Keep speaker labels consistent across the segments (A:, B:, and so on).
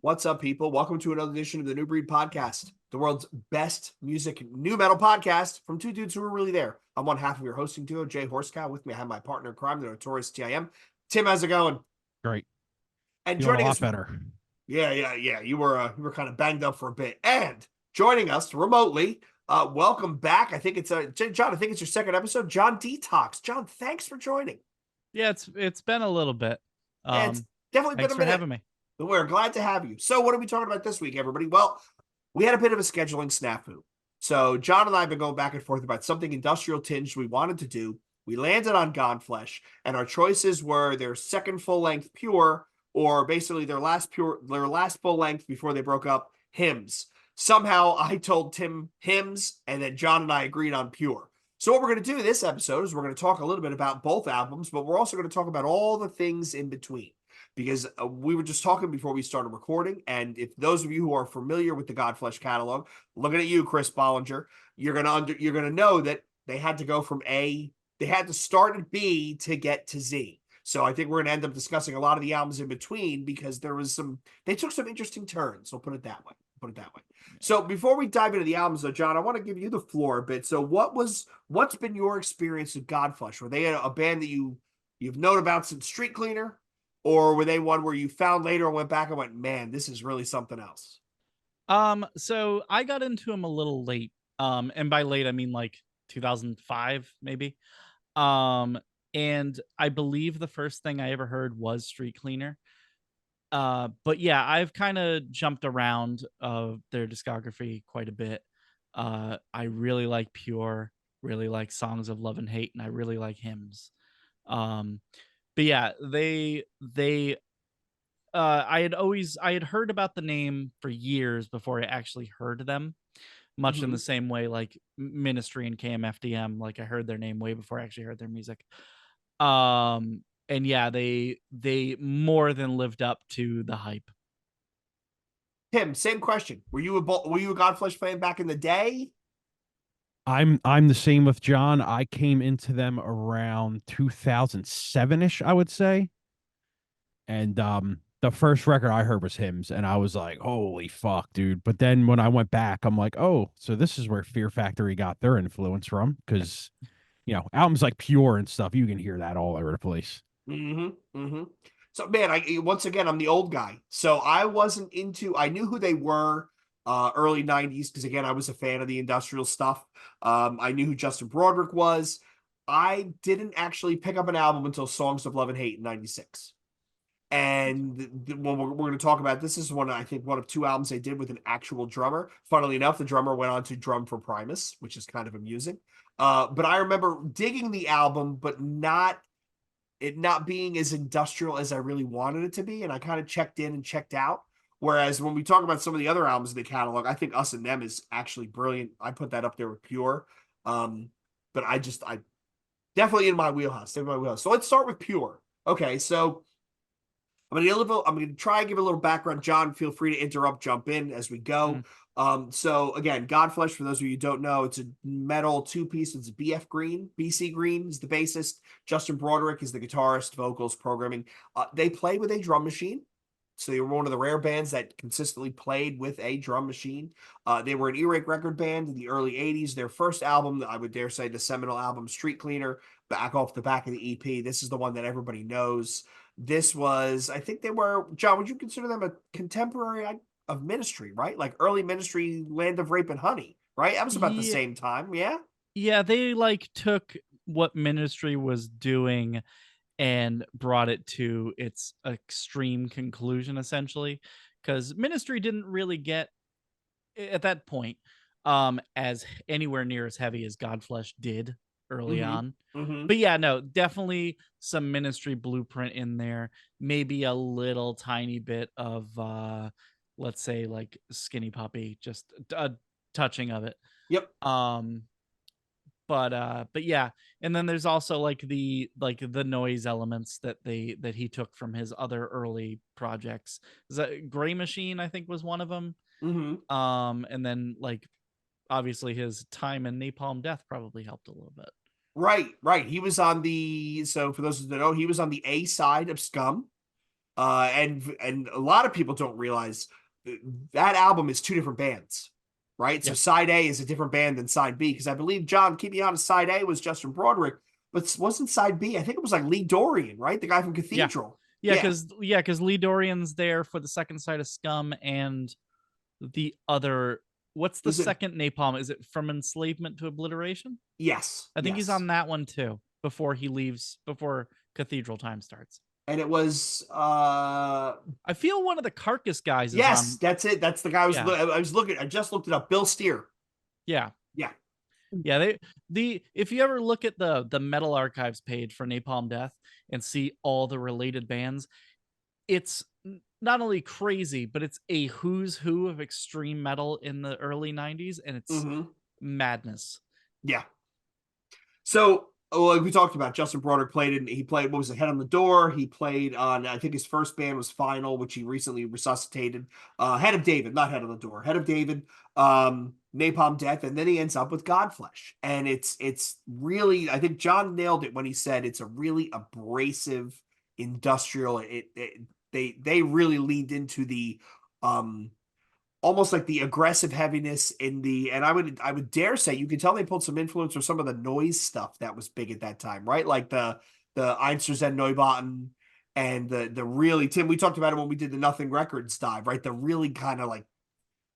A: What's up, people? Welcome to another edition of the New Breed Podcast, the world's best music new metal podcast from two dudes who are really there. I'm one half of your hosting duo, Jay Horsecow. With me, I have my partner in crime, the notorious TIM. Tim, how's it going?
B: Great.
A: And
B: Feeling a
A: joining
B: lot
A: us,
B: better.
A: yeah. You were kind of banged up for a bit. And joining us remotely, welcome back. I think it's John. I think it's your second episode, Jon Detox. John, thanks for joining.
C: Yeah, it's been a little bit.
A: And it's definitely been
C: Thanks
A: a
C: for
A: minute.
C: having me.
A: We're glad to have you. So, what are we talking about this week, everybody? Well, we had a bit of a scheduling snafu. So, John and I have been going back and forth about something industrial tinged we wanted to do. We landed on Godflesh, and our choices were their second full length Pure, or basically their last full length before they broke up, Hymns. Somehow, I told Tim Hymns, and then John and I agreed on Pure. So, what we're going to do this episode is we're going to talk a little bit about both albums, but we're also going to talk about all the things in between. Because we were just talking before we started recording, and if those of you who are familiar with the Godflesh catalog, looking at you, Chris Bollinger, you're gonna know that they had to go from they had to start at B to get to Z. So I think we're gonna end up discussing a lot of the albums in between because they took some interesting turns. We'll put it that way. So before we dive into the albums, though, John, I want to give you the floor a bit. So what's been your experience with Godflesh? Were they a band that you've known about since Street Cleaner? Or were they one where you found later and went back and went, man, this is really something else?
C: So I got into him a little late. And by late I mean like 2005, maybe. And I believe the first thing I ever heard was Street Cleaner. But yeah, I've kind of jumped around their discography quite a bit. I really like Pure, really like Songs of Love and Hate, and I really like Hymns. Um, but yeah, they I had heard about the name for years before I actually heard them, much in the same way like Ministry and KMFDM. Like I heard their name way before I actually heard their music. And yeah, they more than lived up to the hype.
A: Tim, same question. Were you a Godflesh fan back in the day?
B: I'm the same with John. I came into them around 2007-ish, I would say. And the first record I heard was Hymns, and I was like, holy fuck, dude. But then when I went back, I'm like, oh, so this is where Fear Factory got their influence from. Because, albums like Pure and stuff, you can hear that all over the place.
A: So, man, once again, I'm the old guy. So I knew who they were early 90s because, again, I was a fan of the industrial stuff. I knew who Justin Broadrick was. I didn't actually pick up an album until Songs of Love and Hate in 96. And when we're going to talk about this is one of two albums they did with an actual drummer. Funnily enough, the drummer went on to drum for Primus, which is kind of amusing. But I remember digging the album, but not being as industrial as I really wanted it to be. And I kind of checked in and checked out. Whereas when we talk about some of the other albums in the catalog, I think Us and Them is actually brilliant. I put that up there with Pure. But I definitely in my wheelhouse. So let's start with Pure. Okay, so I'm going to try and give a little background. John, feel free to interrupt, jump in as we go. So again, Godflesh, for those of you who don't know, it's a metal two-piece. It's BC Green is the bassist. Justin Broadrick is the guitarist, vocals, programming. They play with a drum machine. So they were one of the rare bands that consistently played with a drum machine. They were an earache record band in the early 80s. Their first album, I would dare say the seminal album, Street Cleaner, back off the back of the EP. This is the one that everybody knows. This was, I think they were, John, would you consider them a contemporary of Ministry, right? Like early Ministry, Land of Rape and Honey, right? That was about the same time, yeah?
C: Yeah, they like took what Ministry was doing and brought it to its extreme conclusion, essentially. Because Ministry didn't really get, at that point, as anywhere near as heavy as Godflesh did early on. But yeah, no, definitely some Ministry blueprint in there. Maybe a little tiny bit of let's say like Skinny Puppy, just a touching of it.
A: Yep.
C: But yeah, and then there's also like the noise elements that he took from his other early projects. Is that Gray Machine, I think, was one of them. And then like obviously his time in Napalm Death probably helped a little bit.
A: Right. He was on so for those who don't know, he was on the A side of Scum. And a lot of people don't realize that album is two different bands, right? So
C: Yeah.
A: side A is a different band than side B, because I believe, John, keep me honest, side A was Justin Broderick, but wasn't side B? I think it was like Lee Dorian, right? The guy from
C: Yeah.
A: Cathedral.
C: Yeah, because Lee Dorian's there for the second side of Scum and the other. What's the
A: Was it?
C: second Napalm? Is it From Enslavement to Obliteration?
A: Yes.
C: I think he's
A: Yes.
C: on that one too before he leaves, before Cathedral time starts.
A: And it was
C: I feel one of the Carcass guys is
A: yes,
C: on.
A: that's it. That's the guy
C: Yeah.
A: I was looking. I just looked it up. Bill Steer.
C: Yeah.
A: Yeah.
C: Yeah, if you ever look at the Metal Archives page for Napalm Death and see all the related bands, it's not only crazy, but it's a who's who of extreme metal in the early 90s, and it's madness.
A: Yeah. So, like we talked about, Justin Broderick played in. He played, what was it, Head on the Door. He played on, I think his first band was Final, which he recently resuscitated. Head of David, not Head on the Door. Head of David, Napalm Death, and then he ends up with Godflesh. And it's really, I think John nailed it when he said it's a really abrasive industrial. They really leaned into the almost like the aggressive heaviness in the, and I would dare say you can tell they pulled some influence from some of the noise stuff that was big at that time, right? Like the Einstürzende Neubauten and the really, Tim, we talked about it when we did the Nothing Records dive, right? The really kind of like,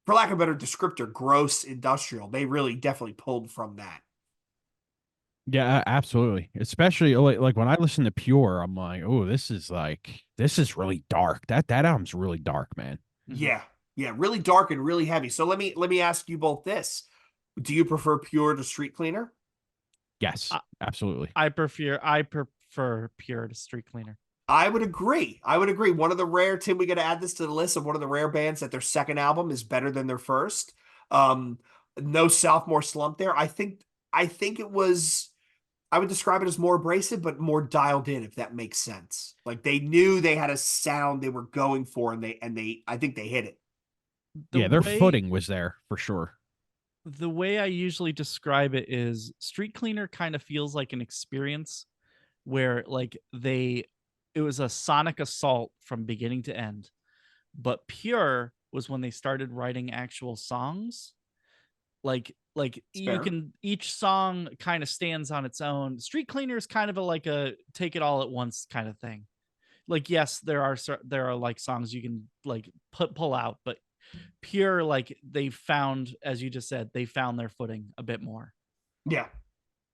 A: for lack of a better descriptor, gross industrial. They really definitely pulled from that.
B: Yeah, absolutely. Especially like when I listen to Pure, I'm like, oh, this is really dark. That album's really dark, man.
A: Yeah. Yeah, really dark and really heavy. So let me ask you both this. Do you prefer Pure to Street Cleaner?
B: Yes, absolutely.
C: I prefer Pure to Street Cleaner.
A: I would agree. I would agree. One of the rare, Tim, we got to add this to the list of one of the rare bands that their second album is better than their first. Um, no sophomore slump there. I think it was, I would describe it as more abrasive, but more dialed in, if that makes sense. Like they knew they had a sound they were going for, and I think they hit it.
B: Their footing was there for sure.
C: The way I usually describe it is Street Cleaner kind of feels like an experience where like it was a sonic assault from beginning to end. But Pure was when they started writing actual songs. Like you can, each song kind of stands on its own. Street Cleaner is kind of like a take it all at once kind of thing. Like yes, there are like songs you can like pull out, but Pure, like they found, as you just said, they found their footing a bit more.
A: Yeah.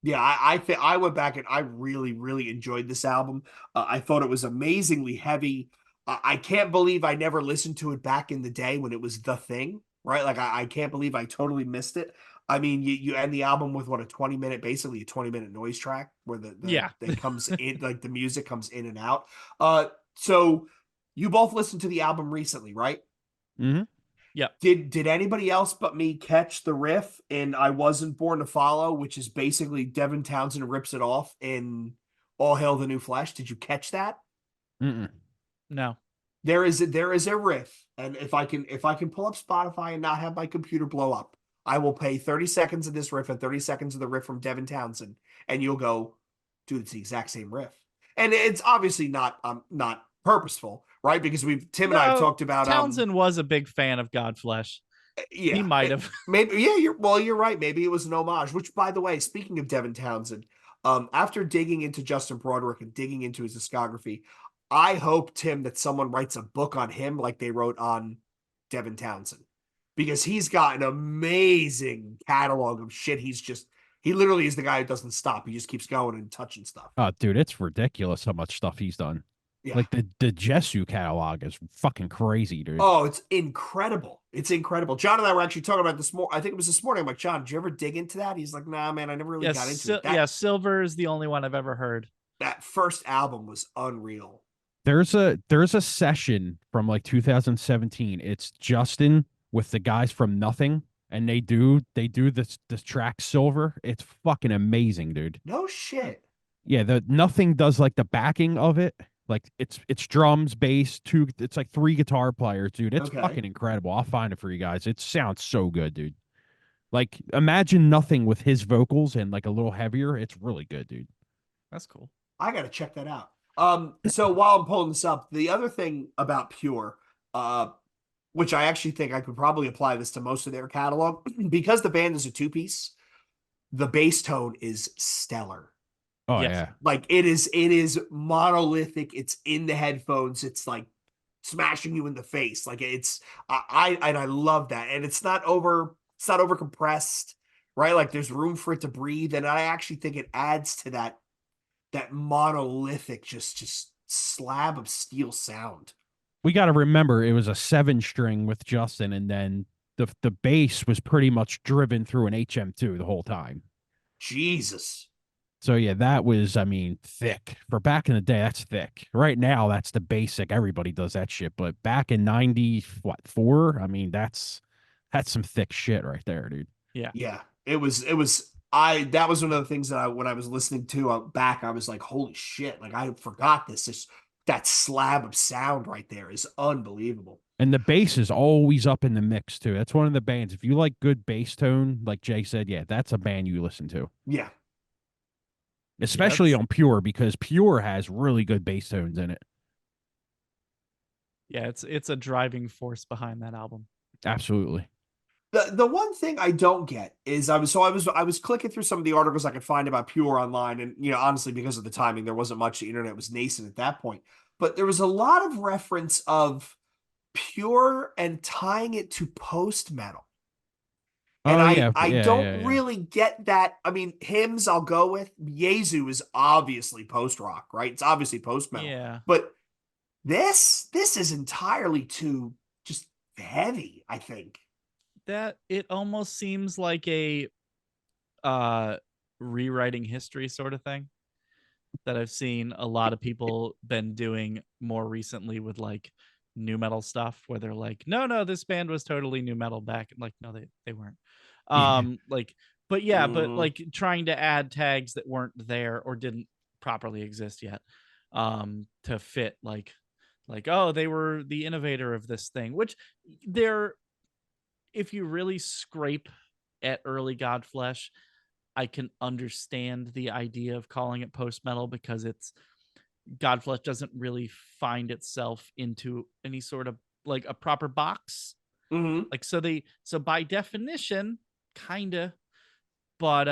A: Yeah, I went back and I really, really enjoyed this album. I thought it was amazingly heavy. I can't believe I never listened to it back in the day when it was the thing, right? Like I can't believe I totally missed it. I mean, you end the album with what, a 20-minute, basically a 20-minute noise track where it comes in, like the music comes in and out. So you both listened to the album recently, right?
B: Mm-hmm.
C: Yeah.
A: Did anybody else but me catch the riff in I Wasn't Born to Follow, which is basically Devin Townsend rips it off in All Hail the New Flesh? Did you catch that?
B: Mm-mm.
C: No.
A: There is a riff, and if I can pull up Spotify and not have my computer blow up, I will play 30 seconds of this riff and 30 seconds of the riff from Devin Townsend, and you'll go, dude, it's the exact same riff. And it's obviously not purposeful, right? Because Tim and I have talked about
C: Townsend was a big fan of Godflesh.
A: Yeah,
C: he might have.
A: Maybe, yeah. You're right. Maybe it was an homage. Which, by the way, speaking of Devin Townsend, after digging into Justin Broderick and digging into his discography, I hope, Tim, that someone writes a book on him like they wrote on Devin Townsend, because he's got an amazing catalog of shit. He literally is the guy who doesn't stop. He just keeps going and touching stuff.
B: Oh, dude, it's ridiculous how much stuff he's done. Yeah. Like the Jesu catalog is fucking crazy, dude.
A: Oh, it's incredible. It's incredible. John and I were actually talking about this more. I think it was this morning. I'm like, John, did you ever dig into that? He's like, nah, man, I never really got into it.
C: Silver is the only one I've ever heard.
A: That first album was unreal.
B: There's a session from like 2017. It's Justin with the guys from Nothing, and they do this track Silver. It's fucking amazing, dude.
A: No shit.
B: Yeah, the Nothing does like the backing of it. Like it's drums, bass, it's like 3 guitar players, dude. It's fucking incredible. I'll find it for you guys. It sounds so good, dude. Like imagine Nothing with his vocals and like a little heavier. It's really good, dude.
C: That's cool.
A: I gotta check that out. So while I'm pulling this up, the other thing about Pure, which I actually think I could probably apply this to most of their catalog, because the band is a two-piece, the bass tone is stellar.
B: Oh
C: Yes.
B: yeah.
A: Like it is monolithic. It's in the headphones. It's like smashing you in the face. Like I love that. And it's not over compressed, right? Like there's room for it to breathe. And I actually think it adds to that monolithic, just slab of steel sound.
B: We got to remember it was a 7-string with Justin, and then the bass was pretty much driven through an HM2 the whole time.
A: Jesus.
B: So yeah, that was, I mean, thick. For back in the day, that's thick. Right now, that's the basic. Everybody does that shit. But back in 94, I mean, that's some thick shit right there, dude.
C: Yeah.
A: Yeah. That was one of the things that when I was listening to back, I was like, holy shit. Like I forgot this. That slab of sound right there is unbelievable.
B: And the bass is always up in the mix too. That's one of the bands. If you like good bass tone, like Jay said, yeah, that's a band you listen to.
A: Yeah.
B: Especially on Pure, because Pure has really good bass tones in it.
C: Yeah, it's a driving force behind that album.
B: Absolutely.
A: The one thing I don't get is I was clicking through some of the articles I could find about Pure online, and honestly, because of the timing, there wasn't much. The internet was nascent at that point, but there was a lot of reference of Pure and tying it to post metal. And
B: Oh
A: I
B: yeah,
A: I
B: yeah, yeah,
A: don't
B: yeah.
A: really get that. I mean, hymns I'll go with. Yezu is obviously post rock, right? It's obviously post metal.
C: Yeah.
A: But this is entirely too just heavy, I think.
C: That it almost seems like a rewriting history sort of thing that I've seen a lot of people been doing more recently with like new metal stuff, where they're like, no, this band was totally new metal back. Like, no, they weren't.
B: Yeah.
C: Like, but yeah, but
A: Mhm.
C: like trying to add tags that weren't there or didn't properly exist yet, to fit like, oh, they were the innovator of this thing, which they're, if you really scrape at early Godflesh, I can understand the idea of calling it post metal, because it's, Godflesh doesn't really find itself into any sort of like a proper box.
A: Mhm.
C: Like, so by definition, kinda, but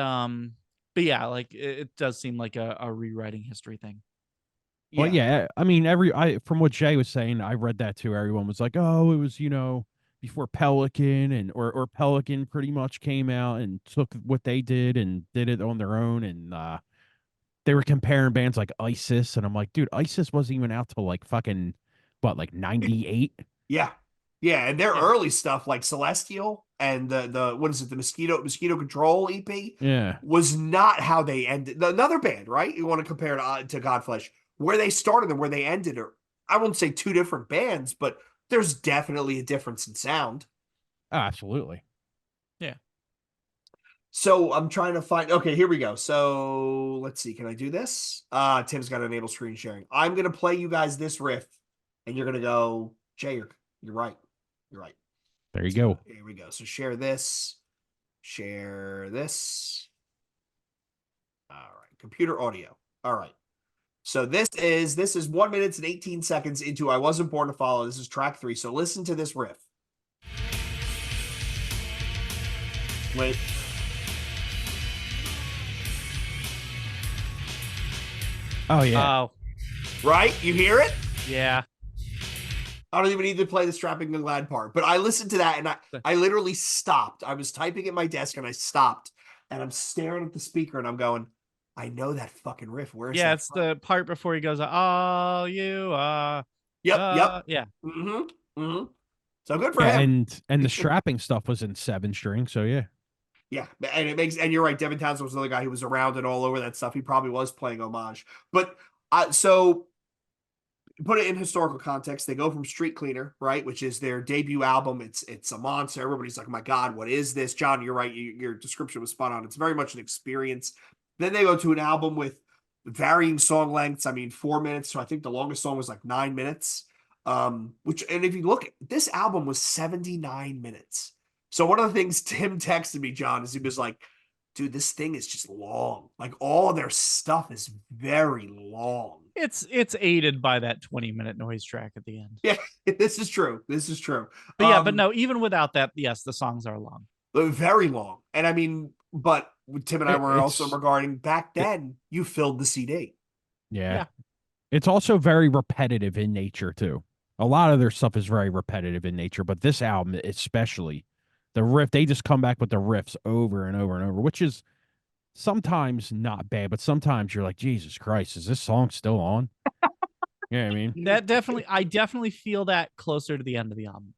C: yeah, like it does seem like a rewriting history thing.
B: Well,
A: Yeah.
B: yeah. I mean, I from what Jay was saying, I read that too. Everyone was like, "Oh, it was before Pelican and or Pelican pretty much came out and took what they did and did it on their own." And they were comparing bands like ISIS, and I'm like, dude, ISIS wasn't even out till like fucking what, like 98?
A: Yeah. Yeah, and their
C: Yeah.
A: early stuff like Celestial and the what is it, the Mosquito Control EP
B: Yeah,
A: was not how they ended. Another band, right? You want to compare to Godflesh, where they started and where they ended, or I won't say two different bands, but there's definitely a difference in sound.
B: oh, absolutely.
C: Yeah.
A: So I'm trying to find. Okay, here we go. So let's see. Can I do this? Tim's got to enable screen sharing. I'm gonna play you guys this riff, and you're gonna go, Jay. You're right. You're right.
B: There you
A: So
B: go.
A: here we go. So share this. Share this. All right. Computer audio. All right. So this is 1 minute and 18 seconds into I Wasn't Born to Follow. This is track 3. So listen to this riff. Wait.
B: Oh yeah.
C: Oh,
A: Right? You hear it?
C: yeah.
A: I don't even need to play the strapping and glad part. But I listened to that and I literally stopped. I was typing at my desk and I stopped and I'm staring at the speaker and I'm going, I know that fucking riff. Where is
C: Yeah,
A: that
C: it's
A: from?
C: the part before he goes, "Oh, you
A: Yep.
C: yeah."
A: Mm-hmm. Mm-hmm. So good for
B: Yeah,
A: him.
B: and the strapping stuff was in 7 string, so yeah.
A: Yeah, and you're right. Devin Townsend was another guy who was around and all over that stuff. He probably was playing homage. But so put it in historical context. They go from Street Cleaner, right, which is their debut album. It's a monster. Everybody's like, oh my God, what is this? John, you're right. Your description was spot on. It's very much an experience. Then they go to an album with varying song lengths. I mean, 4 minutes. So I think the longest song was like 9 minutes. Which, and if you look, this album was 79 minutes. So one of the things Tim texted me, John, is he was like, dude, this thing is just long. Like all their stuff is very long.
C: It's aided by that 20-minute noise track at the end.
A: Yeah, this is true. This is true.
C: But yeah, but no, even without that, yes, the songs are long.
A: Very long. And I mean, but Tim and I were also
B: It's
A: regarding back then, you filled the CD.
B: yeah. It's also very repetitive in nature too. A lot of their stuff is very repetitive in nature, but this album especially, the riff, they just come back with the riffs over and over and over, which is sometimes not bad, but sometimes you're like, Jesus Christ, is this song still on? Yeah, I mean,
C: That definitely, I definitely feel that closer to the end of the album.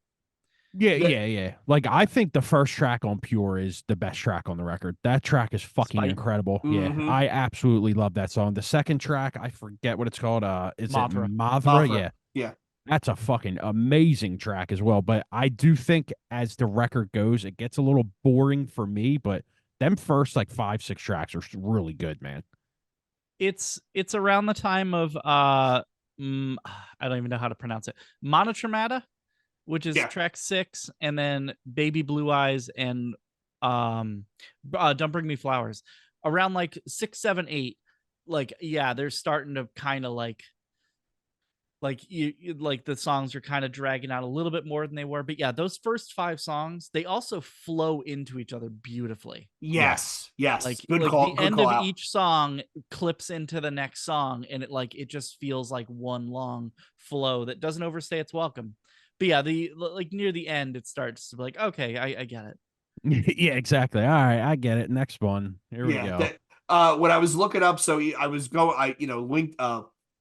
B: yeah. Like I think the first track on Pure is the best track on the record. That track is fucking
C: Spite.
B: incredible.
A: Mhm.
B: Yeah, I absolutely love that song. The second track, I forget what it's called. Is
C: Mothra.
B: it Mothra?
A: Mothra.
B: Yeah.
A: Yeah.
B: That's a fucking amazing track as well. But I do think as the record goes, it gets a little boring for me. But them first like 5-6 tracks are really good, man.
C: It's around the time of I don't even know how to pronounce it. Monotremata, which is
A: Yeah.
C: track 6, and then Baby Blue Eyes and Don't Bring Me Flowers. Around like 6, 7, 8, like yeah, they're starting to kind of like like the songs are kind of dragging out a little bit more than they were. But yeah, those first 5 songs, they also flow into each other beautifully.
A: Yes. Yes.
C: Like
A: Good
C: like
A: call.
C: the
A: Good
C: end
A: call
C: of
A: out.
C: each song clips into the next song, and it just feels like one long flow that doesn't overstay its welcome. But yeah, the like near the end, it starts to be like, okay, I get it.
B: Yeah, exactly. All right, I get it. Next one. Here we
A: Yeah.
B: go.
A: When I was looking up, so I was going, linked,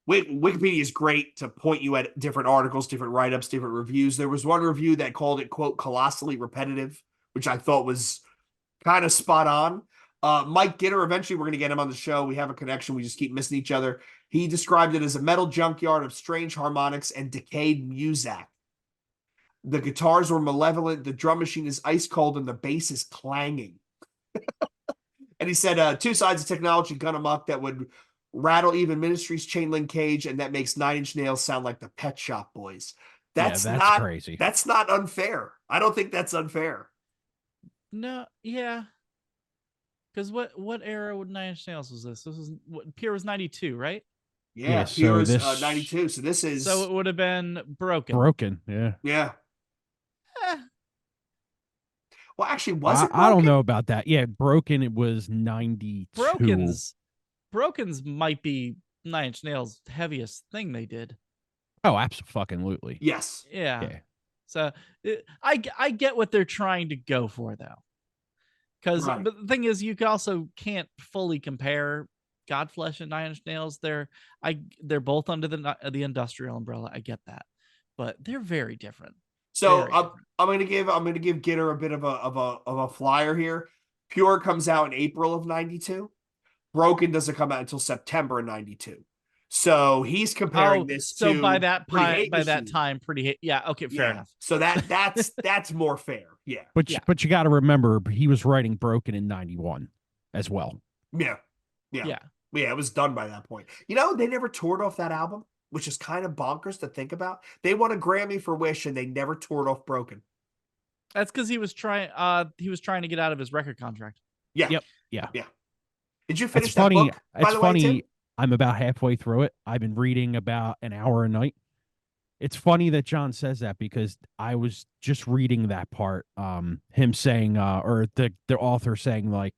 A: Wikipedia is great to point you at different articles, different write-ups, different reviews. There was one review that called it, quote, colossally repetitive, which I thought was kind of spot on. Mike Gitter, eventually we're going to get him on the show. We have a connection. We just keep missing each other. He described it as a metal junkyard of strange harmonics and decayed music. The guitars were malevolent, the drum machine is ice cold, and the bass is clanging. And he said, two sides of technology gone amok that would rattle even Ministry's chain link cage, and that makes Nine Inch Nails sound like the Pet Shop Boys. That's
B: Crazy.
A: That's not unfair. I don't think that's unfair.
C: No, yeah. Because what era would Nine Inch Nails was this? This was Pure was 92, right?
A: Yeah,
B: so
A: Pure is
B: this
A: 92. So this is
C: So it would have been Broken.
B: Broken. Yeah.
A: Yeah.
C: Eh,
A: Well, actually, was it
B: I don't
A: Broken?
B: know about that. Yeah, Broken. It was 92.
C: Broken's might be Nine Inch Nails' heaviest thing they did.
B: Oh, absolutely.
A: Yes.
C: Yeah. So I get what they're trying to go for though, because
A: Right.
C: but the thing is, you also can't fully compare Godflesh and Nine Inch Nails. They're both under the industrial umbrella. I get that, but they're very different.
A: So
C: Very
A: I'm gonna give Gitter a bit of a flyer here. Pure comes out in April of 92. Broken doesn't come out until September of 92. So he's comparing this
C: so
A: to
C: by that
A: Pretty
C: time,
A: Hate Machine.
C: yeah, okay, fair enough.
A: So that's more fair. Yeah.
B: But you got to remember, he was writing Broken in 91 as well.
A: Yeah. It was done by that point. They never toured off that album, which is kind of bonkers to think about. They won a Grammy for Wish and they never toured off Broken.
C: That's because he was trying to get out of his record contract.
A: Yeah.
B: Yep. Yeah.
A: Did you finish
B: It's
A: that
B: funny.
A: book, by
B: It's
A: the way,
B: funny.
A: Tim?
B: I'm about halfway through it. I've been reading about an hour a night. It's funny that John says that because I was just reading that part. Him saying, or the author saying, like,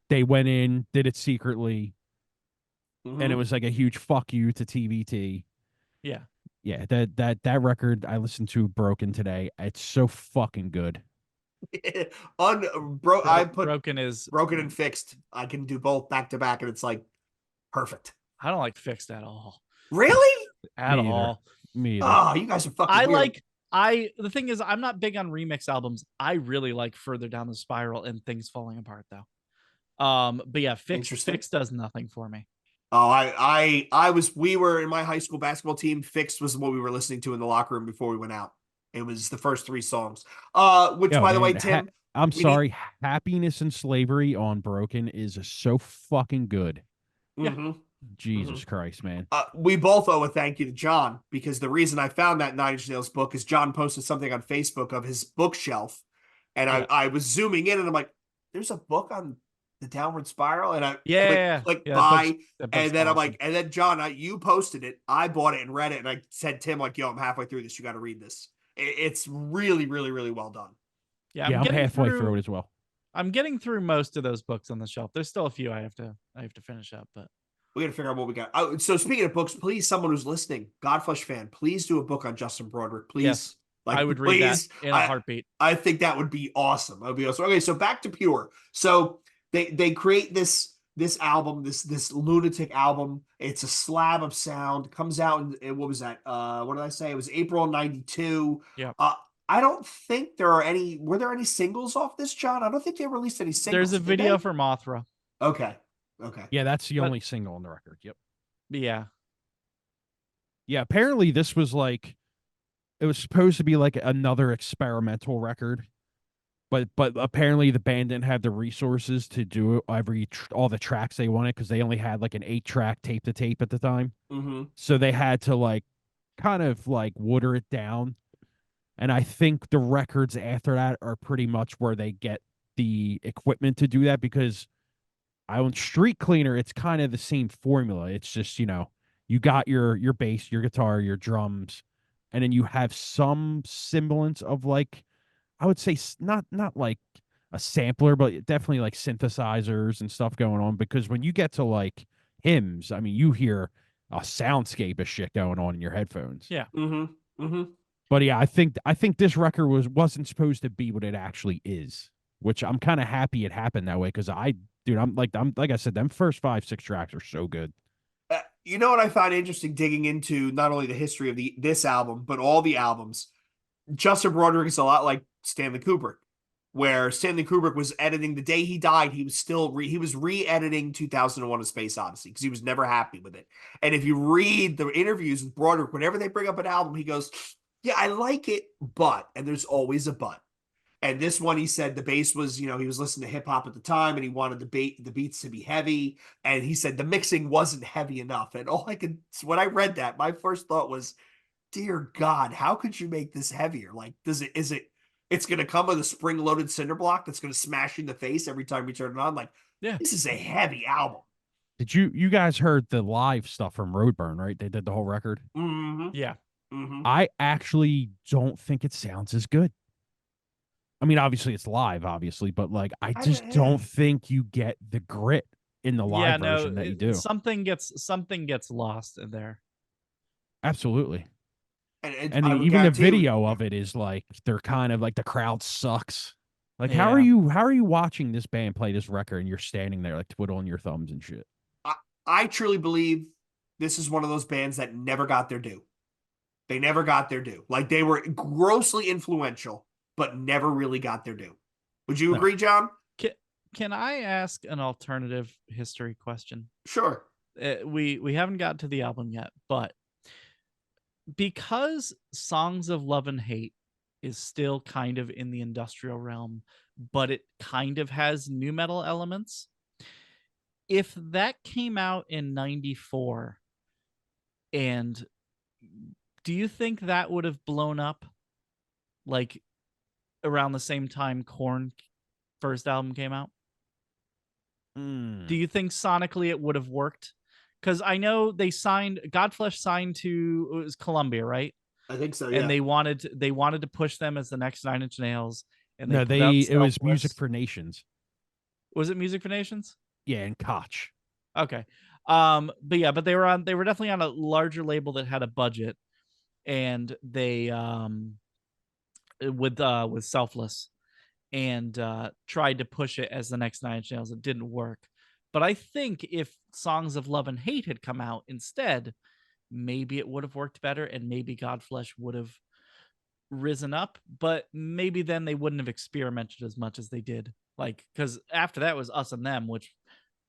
B: they went in, did it secretly, and it was like a huge fuck you to TBT.
C: Yeah.
B: Yeah, that record I listened to Broken today. It's so fucking good.
A: I put
C: Broken is
A: Broken and Fixed. I can do both back to back, and it's like perfect.
C: I don't like Fixed at all.
A: Really?
C: At
B: Me either.
C: all.
B: Me either.
A: Oh, you guys are fucking weird.
C: The thing is, I'm not big on remix albums. I really like Further Down the Spiral and Things Falling Apart though. But yeah, Fixed does nothing for me.
A: Oh, we were in my high school basketball team. Fixed was what we were listening to in the locker room before we went out. It was the first 3 songs. Which, by the way, Tim,
B: I'm sorry. Happiness and Slavery on Broken is so fucking good.
A: Mm-hmm.
B: Jesus Christ, man.
A: We both owe a thank you to John, because the reason I found that Nine Inch Nails book is John posted something on Facebook of his bookshelf, and I was zooming in and I'm like, there's a book on the Downward Spiral, and I
C: Yeah,
A: click
C: yeah.
A: buy,
C: That book's
A: and then I'm
C: awesome.
A: like, and then John, you posted it, I bought it and read it, and I said Tim like, yo, I'm halfway through this, you got to read this. It's really, really, really well done.
C: Yeah,
B: Yeah, I'm halfway through it as well.
C: I'm getting through most of those books on the shelf. There's still a few I have to finish up, but
A: We got to figure out what we got. Oh, so speaking of books, please, someone who's listening, Godflesh fan, please do a book on Justin Broderick, please.
C: yes,
A: Like,
C: I would read that
A: please,
C: in a heartbeat.
A: I think that would be awesome. That would be awesome. Okay, so back to Pure. So they create this album, this lunatic album. It's a slab of sound. Comes out in what was that? What did I say? It was April '92.
C: Yeah.
A: I don't think there are any. Were there any singles off this, John? I don't think they released any singles.
C: There's a video for Mothra.
A: Okay. Okay.
B: Yeah, that's the only single on the record. Yep.
C: Yeah.
B: Yeah, apparently this was like it was supposed to be like another experimental record, but apparently the band didn't have the resources to do all the tracks they wanted because they only had like an 8-track tape to tape at the time.
A: Mm-hmm.
B: So they had to like kind of like water it down. And I think the records after that are pretty much where they get the equipment to do that because I own Street Cleaner. It's kind of the same formula. It's just, you got your bass, your guitar, your drums, and then you have some semblance of like, I would say not like a sampler, but definitely like synthesizers and stuff going on. Because when you get to like hymns, I mean, you hear a soundscape of shit going on in your headphones.
C: Yeah.
A: Mm-hmm. Mm-hmm.
B: But yeah, I think this record wasn't supposed to be what it actually is, which I'm kind of happy it happened that way because I'm like I said, them first 5-6 tracks are so good.
A: You know what I find interesting digging into not only the history of this album but all the albums. Justin Broderick is a lot like Stanley Kubrick, where Stanley Kubrick was editing the day he died. He was still he was re-editing 2001: A Space Odyssey because he was never happy with it. And if you read the interviews with Broderick, whenever they bring up an album, he goes, "Yeah, I like it, but," and there's always a but. And this one, he said the bass was, he was listening to hip hop at the time and he wanted the beats to be heavy. And he said the mixing wasn't heavy enough. And when I read that, my first thought was, dear God, how could you make this heavier? Like, it's going to come with a spring loaded cinder block that's going to smash you in the face every time you turn it on. Like,
C: Yeah.
A: This is a heavy album.
B: Did you guys heard the live stuff from Roadburn, right? They did the whole record.
A: Mm-hmm.
C: Yeah.
A: Mm-hmm.
B: I actually don't think it sounds as good. I mean, obviously it's live, but like I just don't think you get the grit in the live version that you do.
C: Something gets lost in there.
B: Absolutely. And
A: I would
B: even the
A: guarantee
B: video of it is like they're kind of like the crowd sucks. Like how
C: Yeah.
B: are you watching this band play this record and you're standing there like twiddling your thumbs and shit?
A: I truly believe this is one of those bands that never got their due. They never got their due. Like they were grossly influential, but never really got their due. Would you agree, John?
C: Can I ask an alternative history question?
A: Sure.
C: We haven't gotten to the album yet, but because Songs of Love and Hate is still kind of in the industrial realm, but it kind of has nu metal elements. If that came out in 94, and do you think that would have blown up like around the same time Korn first album came out? Do you think sonically it would have worked? Because I know Godflesh signed to, it was Columbia, right?
A: I think so. Yeah.
C: And they wanted to push them as the next Nine Inch Nails. And
B: it was Music for Nations.
C: Was it Music for Nations?
B: Yeah, and Koch.
C: Okay. But they were definitely on a larger label that had a budget, and they with Selfless, and tried to push it as the next Nine Inch Nails. It didn't work. But I think if Songs of Love and Hate had come out instead, maybe it would have worked better, and maybe Godflesh would have risen up, but maybe then they wouldn't have experimented as much as they did. Like, because after that was Us and Them, which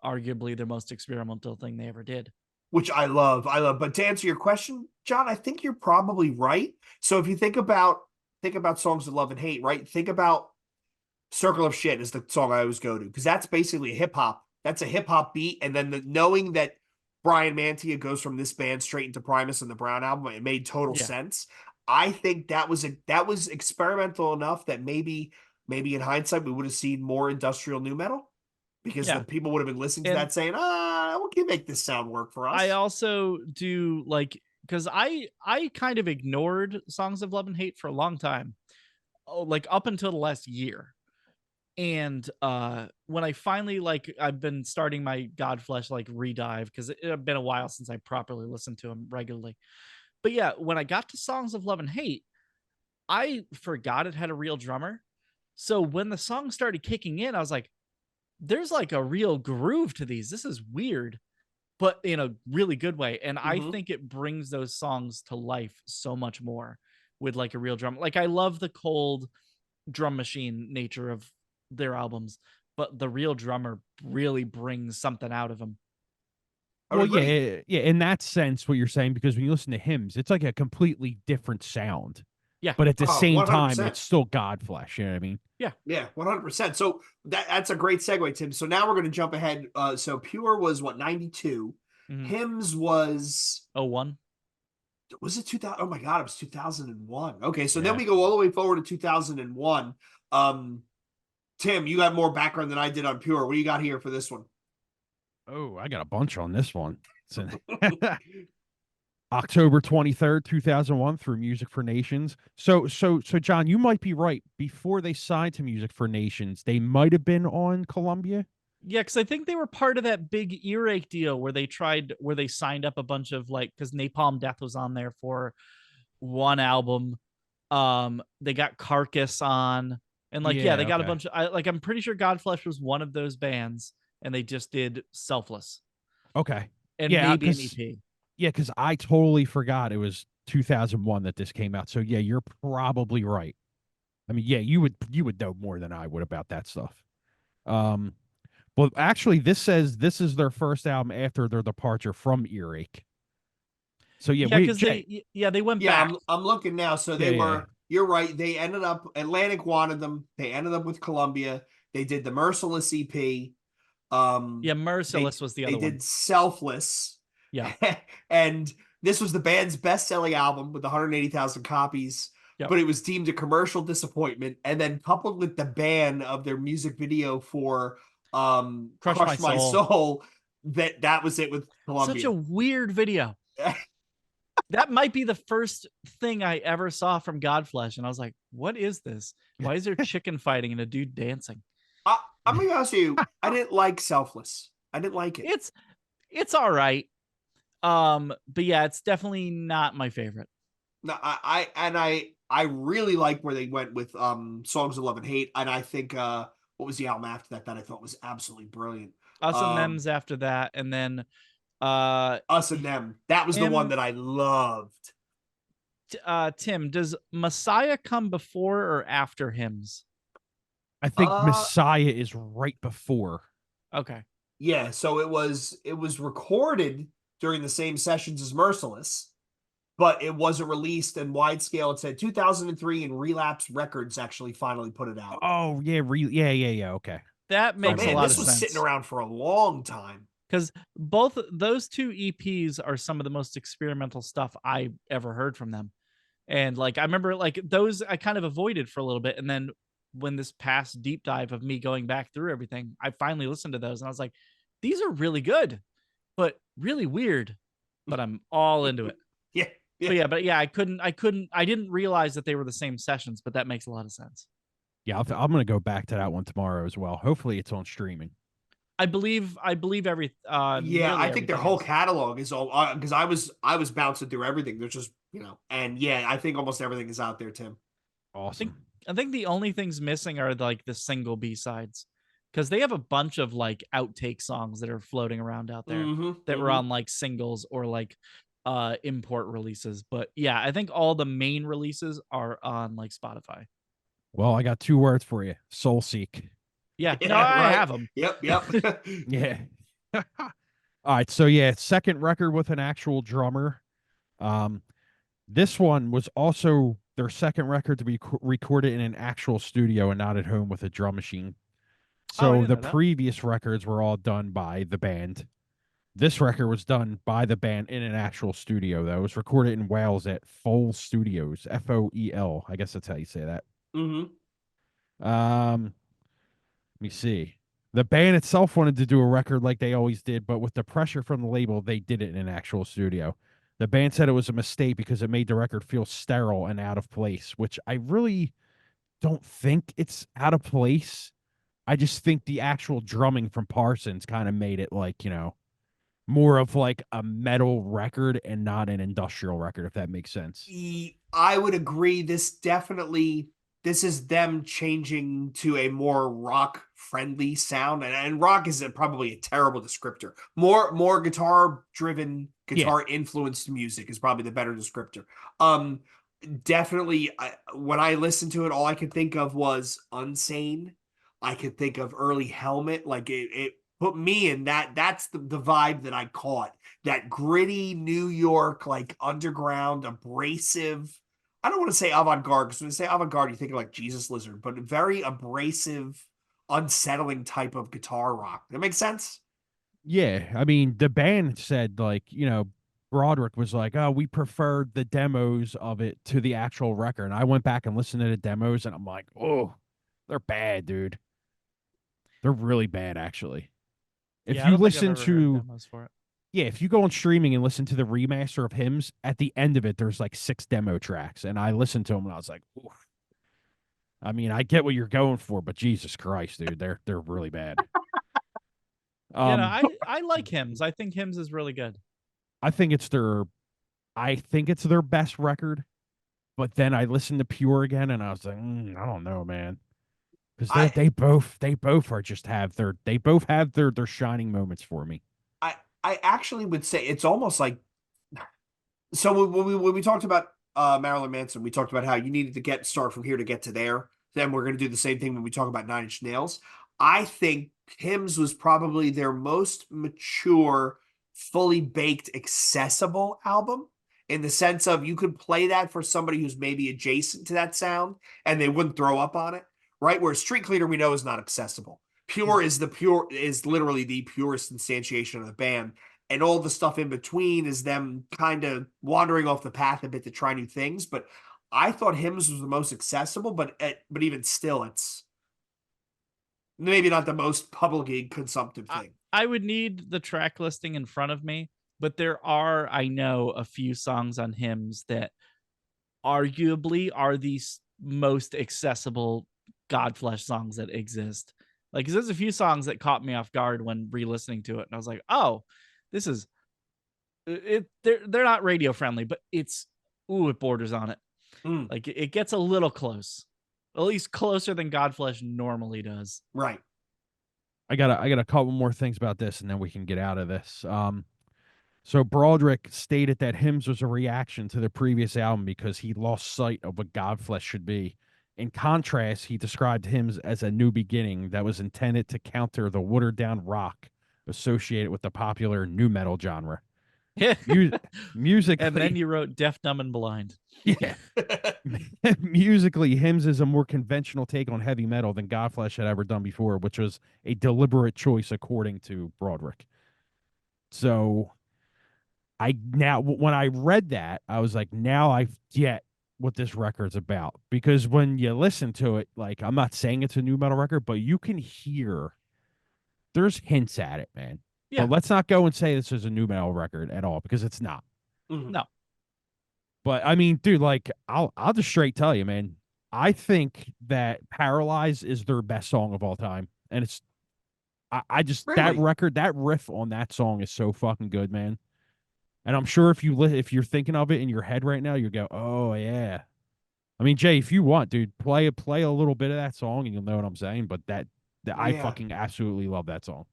C: arguably the most experimental thing they ever did.
A: Which I love. But to answer your question, John, I think you're probably right. So if you think about Songs of Love and Hate, right? Think about Circle of Shit is the song I always go to, because that's basically hip hop. That's a hip hop beat. And then knowing that Brian Mantia goes from this band straight into Primus and the Brown album, it made total sense. I think that was experimental enough that maybe in hindsight we would have seen more industrial nu metal. because
C: Yeah.
A: the people would have been listening to
C: And
A: that saying, we can make this sound work for us.
C: I also do like, because I kind of ignored Songs of Love and Hate for a long time, like up until the last year. And when I finally, like, I've been starting my Godflesh like redive, because it had been a while since I properly listened to him regularly. But yeah, when I got to Songs of Love and Hate, I forgot it had a real drummer. So when the song started kicking in, I was like, there's like a real groove to these. This is weird, but in a really good way. And I
A: Mhm.
C: think it brings those songs to life so much more with like a real drum. Like, I love the cold drum machine nature of their albums, but the real drummer really brings something out of them.
A: I would
B: Well,
A: agree.
B: yeah, yeah. In that sense, what you're saying, because when you listen to hymns, it's like a completely different sound,
C: Yeah.
B: but at the
A: Oh,
B: same time,
A: 100%.
B: it's still Godflesh. You know what I mean?
A: Yeah, 100%. So that's a great segue, Tim. So now we're going to jump ahead. So Pure was what, 92?
C: Mm-hmm.
A: Hymns was
C: Oh, one.
A: it 2000? Oh my God, it was 2001. Okay, so then
B: Yeah.
A: we go all the way forward to 2001. Um, Tim, you got more background than I did on Pure. What do you got here for this one?
B: Oh, I got a bunch on this one. So, October 23rd, 2001 through Music for Nations. So John, you might be right. Before they signed to Music for Nations, they might have been on Columbia.
C: Yeah, because I think they were part of that big earache deal where they signed up a bunch of, like, because Napalm Death was on there for one album. They got Carcass on, and like, yeah, they
B: Yeah,
C: got a
B: okay.
C: bunch of, I'm pretty sure Godflesh was one of those bands, and they just did Selfless
B: Okay.
C: and
B: Yeah,
C: maybe an
B: because
C: EP.
B: I totally forgot it was 2001 that this came out. So yeah, you're probably right. I mean, yeah, you would know more than I would about that stuff. Um, well, actually, this says this is their first album after their departure from Earache. So yeah,
C: Yeah,
B: we
C: because
B: Jay,
C: they went
A: Yeah,
C: back.
A: I'm looking now. So
B: yeah,
A: they
B: yeah.
A: were, you're right. They ended up, Atlantic wanted them. They ended up with Columbia. They did the Merciless EP.
C: Yeah,
A: They
C: Merciless was the
A: they
C: other one.
A: did Selfless.
C: Yeah.
A: And this was the band's best-selling album with 180,000 copies,
C: Yep.
A: but it was deemed a commercial disappointment. And then coupled with the ban of their music video for
C: Crush My
A: Crush My
C: Soul.
A: Soul, that was it with
C: Such a
A: Columbia.
C: weird video. That might be the first thing I ever saw from Godflesh, and I was like, "What is this? Why is there chicken fighting and a dude dancing?"
A: I'm gonna be honest with you, I didn't like Selfless. I didn't like it.
C: It's all right. But yeah, it's definitely not my favorite.
A: No, I really like where they went with Songs of Love and Hate, and I think what was the album after that that I thought was absolutely brilliant?
C: Us and
A: Um
C: Them's after that, and then
A: Us and Them. That was the one
C: him
A: that I loved.
C: Tim, does Messiah come before or after hymns?
B: I think
A: Uh
B: Messiah is right before.
C: Okay.
A: yeah, so it was recorded during the same sessions as Merciless, but it wasn't released in wide scale. It said 2003, and Relapse Records actually finally put it out.
B: Oh yeah, yeah. Okay,
C: That
A: So
C: makes a
A: man,
C: lot
A: this
C: of
A: was sitting
C: sense.
A: around for a long time.
C: Because both those two EPs are some of the most experimental stuff I ever heard from them. And like, I remember like those I kind of avoided for a little bit. And then when this past deep dive of me going back through everything, I finally listened to those and I was like, these are really good, but really weird. But I'm all into it.
A: Yeah, yeah.
C: But yeah, I didn't realize that they were the same sessions, but that makes a lot of sense.
B: yeah, I'm gonna go back to that one tomorrow as well. Hopefully, it's on streaming.
C: I believe
A: Yeah, I
C: nearly
A: think their
C: everything
A: whole
C: is.
A: catalog is all because I was bouncing through everything. There's just and yeah, I think almost everything is out there, Tim.
B: Awesome.
C: I think the only things missing are like the single B sides, because they have a bunch of like outtake songs that are floating around out there that were on like singles or like import releases. But yeah, I think all the main releases are on like Spotify.
B: Well, I got two words for you: Soul Seek.
C: Yeah, no,
A: Yeah,
C: I
A: right.
C: have them.
A: Yep.
B: Yeah. All right. So yeah, second record with an actual drummer. Um, this one was also their second record to be recorded in an actual studio and not at home with a drum machine.
C: Oh, I
B: So
C: didn't
B: the
C: know that.
B: previous records were all done by the band. This record was done by the band in an actual studio, though. It was recorded in Wales at Foel Studios, Foel. I guess that's how you say that.
A: hmm
B: Um, let me see. The band itself wanted to do a record like they always did, but with the pressure from the label, they did it in an actual studio. The band said it was a mistake because it made the record feel sterile and out of place, which I really don't think it's out of place. I just think the actual drumming from Parsons kind of made it like, more of like a metal record and not an industrial record, if that makes sense.
A: I would agree. This is them changing to a more rock friendly sound, and rock is probably a terrible descriptor. More guitar driven,
B: Yeah.
A: guitar influenced music is probably the better descriptor. Definitely, when I listened to it, all I could think of was Unsane. I could think of early Helmet. Like it put me in that. That's the vibe that I caught. That gritty New York, like underground, abrasive. I don't want to say avant-garde because when you say avant-garde, you think of like Jesus Lizard, but very abrasive, unsettling type of guitar rock. That makes sense?
B: Yeah. I mean, the band said, like, Broderick was like, oh, we preferred the demos of it to the actual record. And I went back and listened to the demos and I'm like, oh, they're bad, dude. They're really bad, actually. If
C: Yeah, I
B: you
C: don't think I've
B: listen
C: ever heard
B: to,
C: demos for it.
B: yeah, if you go on streaming and listen to the remaster of Hymns, at the end of it, there's like 6 demo tracks. And I listened to them and I was like, oof. I mean, I get what you're going for, but Jesus Christ, dude, they're really bad. Um,
C: I like Hymns. I think Hymns is really good.
B: I think it's their I think it's their best record, but then I listened to Pure again and I was like, I don't know, man. Because
A: I
B: they both are just have they both have their shining moments for me.
A: I I actually would say it's almost like so when we talked about Marilyn Manson, we talked about how you needed to start from here to get to there. Then we're going to do the same thing when we talk about Nine Inch Nails. I think Hymns was probably their most mature, fully baked, accessible album in the sense of you could play that for somebody who's maybe adjacent to that sound and they wouldn't throw up on it, right? Where Street Cleaner we know is not accessible. Pure is literally the purest instantiation of the band, and all the stuff in between is them kind of wandering off the path a bit to try new things. But I thought Hymns was the most accessible, but even still, it's maybe not the most publicly consumptive thing.
C: I would need the track listing in front of me, but there are, I know, a few songs on Hymns that arguably are the most accessible Godflesh songs that exist. Like, 'cause there's a few songs that caught me off guard when re-listening to it, and I was like, "Oh, this is it." They're not radio friendly, but it borders on it.
A: Mm,
C: Like, it gets a little close, at least closer than Godflesh normally does.
A: right.
B: I got a couple more things about this, and then we can get out of this. So Broderick stated that Hymns was a reaction to the previous album because he lost sight of what Godflesh should be. In contrast, he described Hymns as a new beginning that was intended to counter the watered down rock associated with the popular nu metal genre. Mu- musically,
C: And then you wrote Deaf, Dumb, and Blind.
B: yeah, musically, Hymns is a more conventional take on heavy metal than Godflesh had ever done before, which was a deliberate choice, according to Broderick. So when I read that, I was like, now I get what this record's about. Because when you listen to it, like, I'm not saying it's a new metal record, but you can hear there's hints at it, man.
C: Yeah.
B: But let's not go and say this is a new metal record at all, because it's not.
A: Mhm.
C: No.
B: But I mean, dude, like, I'll just straight tell you, man. I think that Paralyze is their best song of all time. And it's I just that
A: Really?
B: record, that riff on that song is so fucking good, man. And I'm sure if you're thinking of it in your head right now, you go, "Oh yeah." I mean, Jay, if you want, dude, play a little bit of that song, and you'll know what I'm saying. But that I
A: Yeah.
B: fucking absolutely love that song.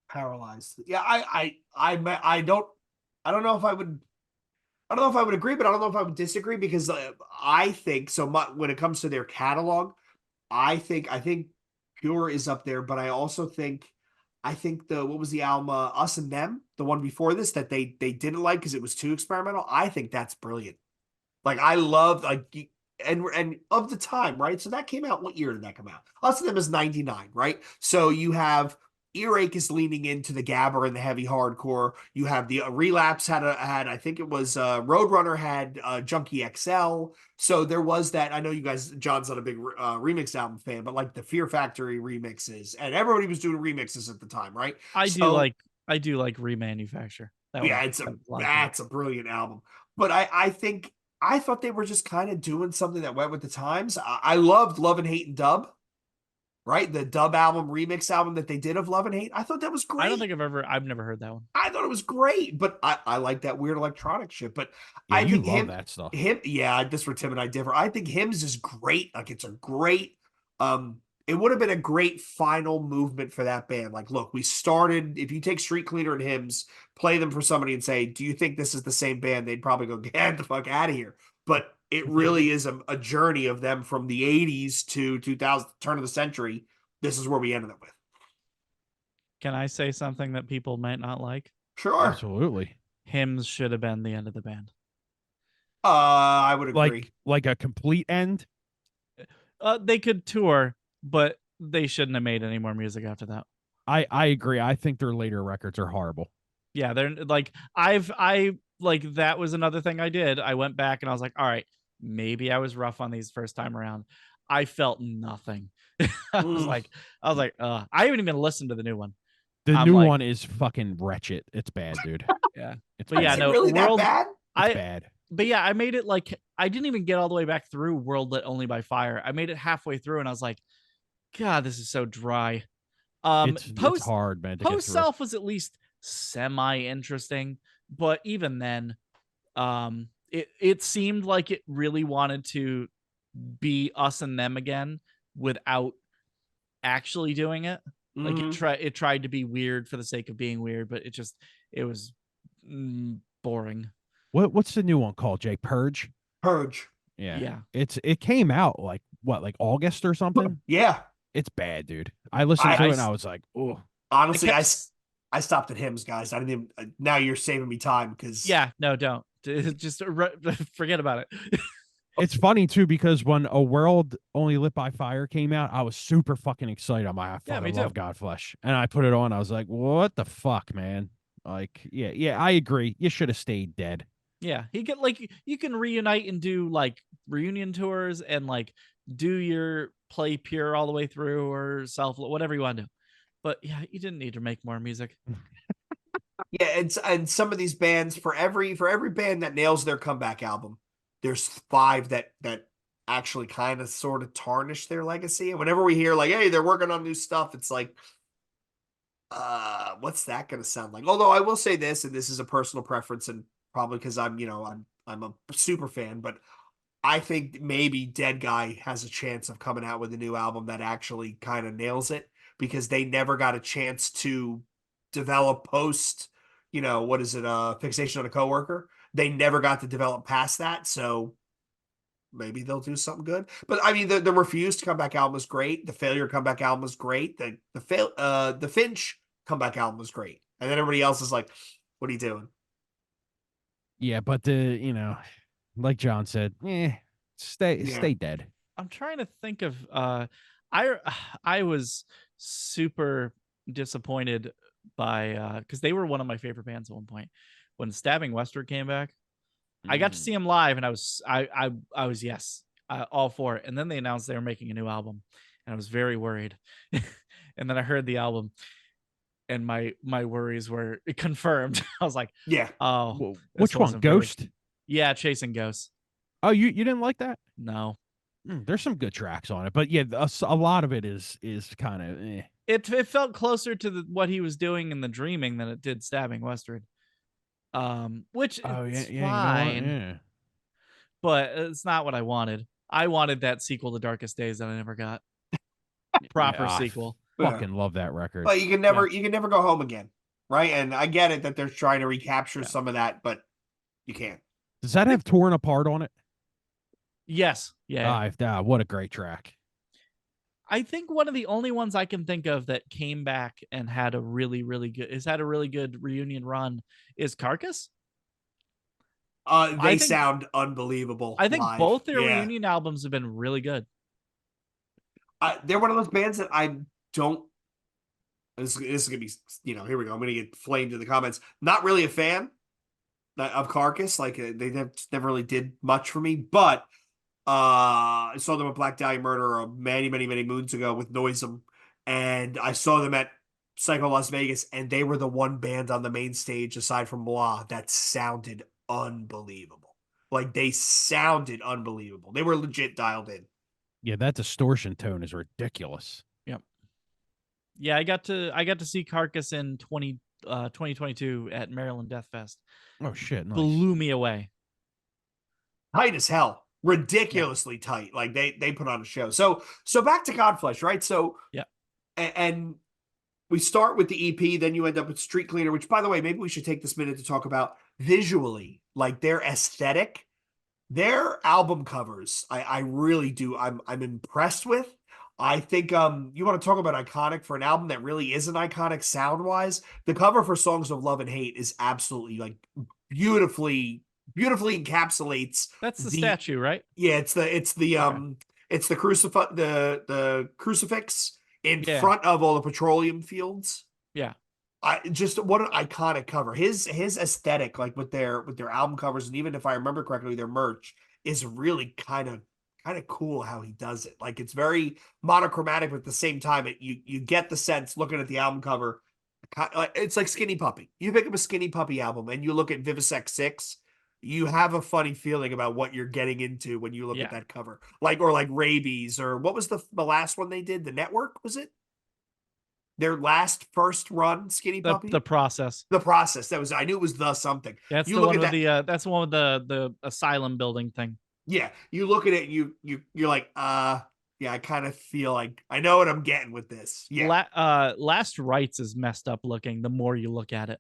A: Paralyzed. Yeah, I don't know if I would. I don't know if I would agree, but I don't know if I would disagree because I think so much when it comes to their catalog. I think Pure is up there, but I think the what was the album Us and Them, the one before this that they didn't like because it was too experimental. I think that's brilliant. Like I love like and of the time, right? So that came out. What year did that come out? Us and Them is 99, right? So you have Earache is leaning into the gabber and the heavy hardcore. You have the Relapse had I think it was Roadrunner had Junkie XL. So there was that. I know you guys, John's not a big remix album fan, but like the Fear Factory remixes, and everybody was doing remixes at the time, right?
C: I do
A: So
C: like Remanufacture.
A: yeah,
C: That was a lot of fun.
A: that's a brilliant album. But I thought they were just kind of doing something that went with the times. I loved Love and Hate and Dub, right? The dub album, remix album that they did of Love and Hate. I thought that was great.
C: I don't think I've never heard that one.
A: I thought it was great, but I like that weird electronic shit. But
B: Yeah,
A: I
B: you
A: think
B: love that stuff.
A: yeah, this where Tim and I differ. I think hymns is great. Like it's a great, it would have been a great final movement for that band. Like, look, we started, if you take Street Cleaner and hymns, play them for somebody and say, do you think this is the same band? They'd probably go, get the fuck out of here. But it really is a journey of them from the 80s to 2000, turn of the century. This is where we ended up with.
C: Can I say something that people might not like?
A: Sure.
B: Absolutely.
C: Hymns should have been the end of the band.
A: I would agree.
B: Like a complete end.
C: They could tour, but they shouldn't have made any more music after that.
B: I agree. I think their later records are horrible.
C: Yeah, they're like that was another thing I did. I went back and I was like, all right, maybe I was rough on these first time around. I felt nothing. I was like, I haven't even listened to the new one.
B: The new one is fucking wretched. It's bad, dude.
C: Yeah.
B: It's
C: But
B: bad.
C: yeah, no,
A: really
C: World,
A: that bad?
B: It's bad.
C: But yeah, I made it like I didn't even get all the way back through World Lit Only by Fire. I made it halfway through and I was like, God, this is so dry.
B: It's hard, man.
C: Post Self was at least semi-interesting, but even then, it seemed like it really wanted to be Us and Them again without actually doing it. Like it tried to be weird for the sake of being weird, but it was boring.
B: What's the new one called, Jay? Purge?
A: Purge.
B: Yeah. It came out like August or something?
A: Yeah.
B: It's bad, dude. I listened to it and I was like, oh.
A: Honestly, I stopped at hymns, guys. I didn't even, now you're saving me time because
C: no, don't. Just forget about it.
B: It's funny too because when A World Only Lit by Fire came out, I was super fucking excited. I'm like, I love Godflesh, and I put it on. I was like, what the fuck, man? Like, yeah, I agree. You should have stayed dead.
C: Yeah, you can reunite and do like reunion tours and like do your play Pure all the way through or Self, whatever you want to do. But yeah, you didn't need to make more music.
A: Yeah, and some of these bands, for every band that nails their comeback album, there's 5 that actually kind of sort of tarnish their legacy. And whenever we hear like, hey, they're working on new stuff, it's like, what's that going to sound like? Although I will say this, and this is a personal preference, and probably because I'm a super fan, but I think maybe Dead Guy has a chance of coming out with a new album that actually kind of nails it, because they never got a chance to develop post, what is it, Fixation on a Coworker. They never got to develop past that, so maybe they'll do something good. But I mean, the Refused comeback album was great. The Failure comeback album was great. The Finch comeback album was great. And then everybody else is like, what are you doing?
B: Yeah, but like John said, stay dead.
C: I'm trying to think of I was super disappointed by because they were one of my favorite bands at one point. When Stabbing Westward came back, I got to see them live, and I was yes, all for it. And then they announced they were making a new album, and I was very worried. And then I heard the album, and my worries were confirmed. I was like,
A: yeah,
C: oh,
B: which one? Ghost?
C: Yeah, Chasing Ghosts.
B: Oh, you didn't like that?
C: No.
B: There's some good tracks on it, but yeah, a lot of it is kind of.
C: It felt closer to what he was doing in The Dreaming than it did Stabbing Westward. Which is fine, but it's not what I wanted. I wanted that sequel to Darkest Days that I never got. Proper sequel.
B: Fucking love that record.
A: But you can never go home again, right? And I get it that they're trying to recapture some of that, but you can't.
B: Does that have Torn Apart on it?
C: Yes. Yeah.
B: What a great track.
C: I think one of the only ones I can think of that came back and had a really, really good reunion run is Carcass.
A: They sound unbelievable.
C: I think
A: live.
C: Both their reunion albums have been really good.
A: They're one of those bands that I don't This is gonna be, here we go. I'm gonna get flamed in the comments. Not really a fan of Carcass. Like they never really did much for me, but I saw them at Black Dahlia Murder many, many, many moons ago with Noisem, and I saw them at Psycho Las Vegas, and they were the one band on the main stage aside from Blah that sounded unbelievable. Like they sounded unbelievable. They were legit dialed in.
B: Yeah, that distortion tone is ridiculous.
C: Yep. Yeah, I got to see Carcass in 2022 at Maryland Death Fest.
B: Oh shit, nice.
C: Blew me away.
A: Tight as hell. Ridiculously tight. Like they put on a show. So back to Godflesh, right? So
C: yeah.
A: And we start with the EP, then you end up with Street Cleaner, which, by the way, maybe we should take this minute to talk about visually, like their aesthetic, their album covers. I really do. I'm impressed with. I think you want to talk about iconic for an album that really isn't iconic sound wise. The cover for Songs of Love and Hate is absolutely like beautifully encapsulates.
C: That's the statue, right?
A: Yeah, it's the crucifix in front of all the petroleum fields.
C: Yeah.
A: Just what an iconic cover. His aesthetic, like with their album covers, and even if I remember correctly, their merch is really kind of cool how he does it. Like it's very monochromatic, but at the same time, you get the sense looking at the album cover. It's like Skinny Puppy. You pick up a Skinny Puppy album and you look at Vivisect 6, you have a funny feeling about what you're getting into when you look at that cover. Like Rabies, or what was the last one they did? The Network, was it? Their first run, Skinny Puppy?
C: The Process.
A: The Process. I knew it was the something.
C: That's the one with that's the one with the asylum building thing.
A: Yeah. You look at it and you're like, yeah, I kind of feel like I know what I'm getting with this. Yeah.
C: Last Rites is messed up looking the more you look at it,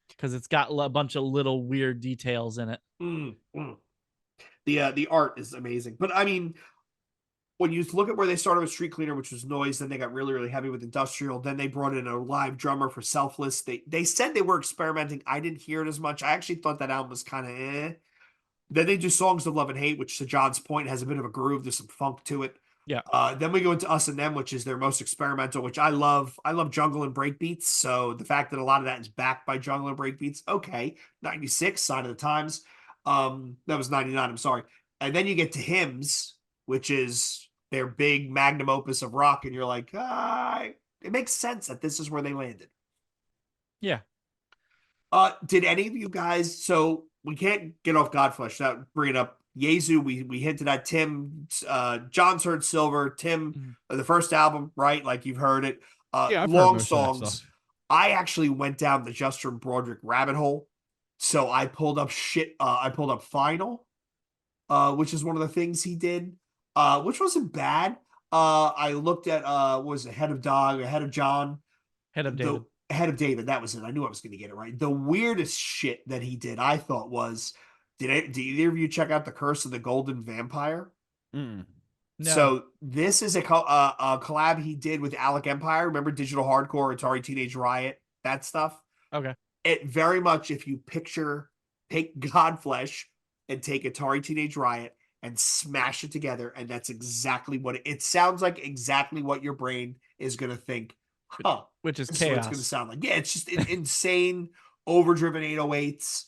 C: because it's got a bunch of little weird details in it.
A: The art is amazing. But I mean, when you look at where they started with Street Cleaner, which was noise, then they got really, really heavy with industrial. Then they brought in a live drummer for Selfless. They said they were experimenting. I didn't hear it as much. I actually thought that album was kind of eh. Then they do Songs of Love and Hate, which to John's point has a bit of a groove. There's some funk to it.
C: Yeah.
A: Then we go into Us and Them, which is their most experimental, which I love. I love jungle and breakbeats. So the fact that a lot of that is backed by jungle and breakbeats, okay. 96, Sign of the Times. That was 99, I'm sorry. And then you get to Hymns, which is their big magnum opus of rock, and you're like, it makes sense that this is where they landed.
C: Yeah.
A: Did any of you guys, so we can't get off Godflesh without bringing up Yezu. We hinted at Tim, John's heard Silver, Tim, the first album, right? Like you've heard it.
B: I've
A: long
B: heard
A: songs. I actually went down the Justin Broderick rabbit hole. So I pulled up Final, which is one of the things he did, which wasn't bad. I looked at what was it, Head of Dog, Head of John,
C: Head of David.
A: Head of David, that was it. I knew I was going to get it right. The weirdest shit that he did, I thought, was did either of you check out The Curse of the Golden Vampire?
B: No.
A: So this is a collab he did with Alec Empire. Remember Digital Hardcore, Atari Teenage Riot, that stuff?
C: Okay.
A: It very much, if you take Godflesh and take Atari Teenage Riot and smash it together, and that's exactly what it sounds like, exactly what your brain is going to think.
C: Which is
A: chaos.
C: chaos.
A: What it's going to sound like. Yeah, it's just insane, overdriven 808s.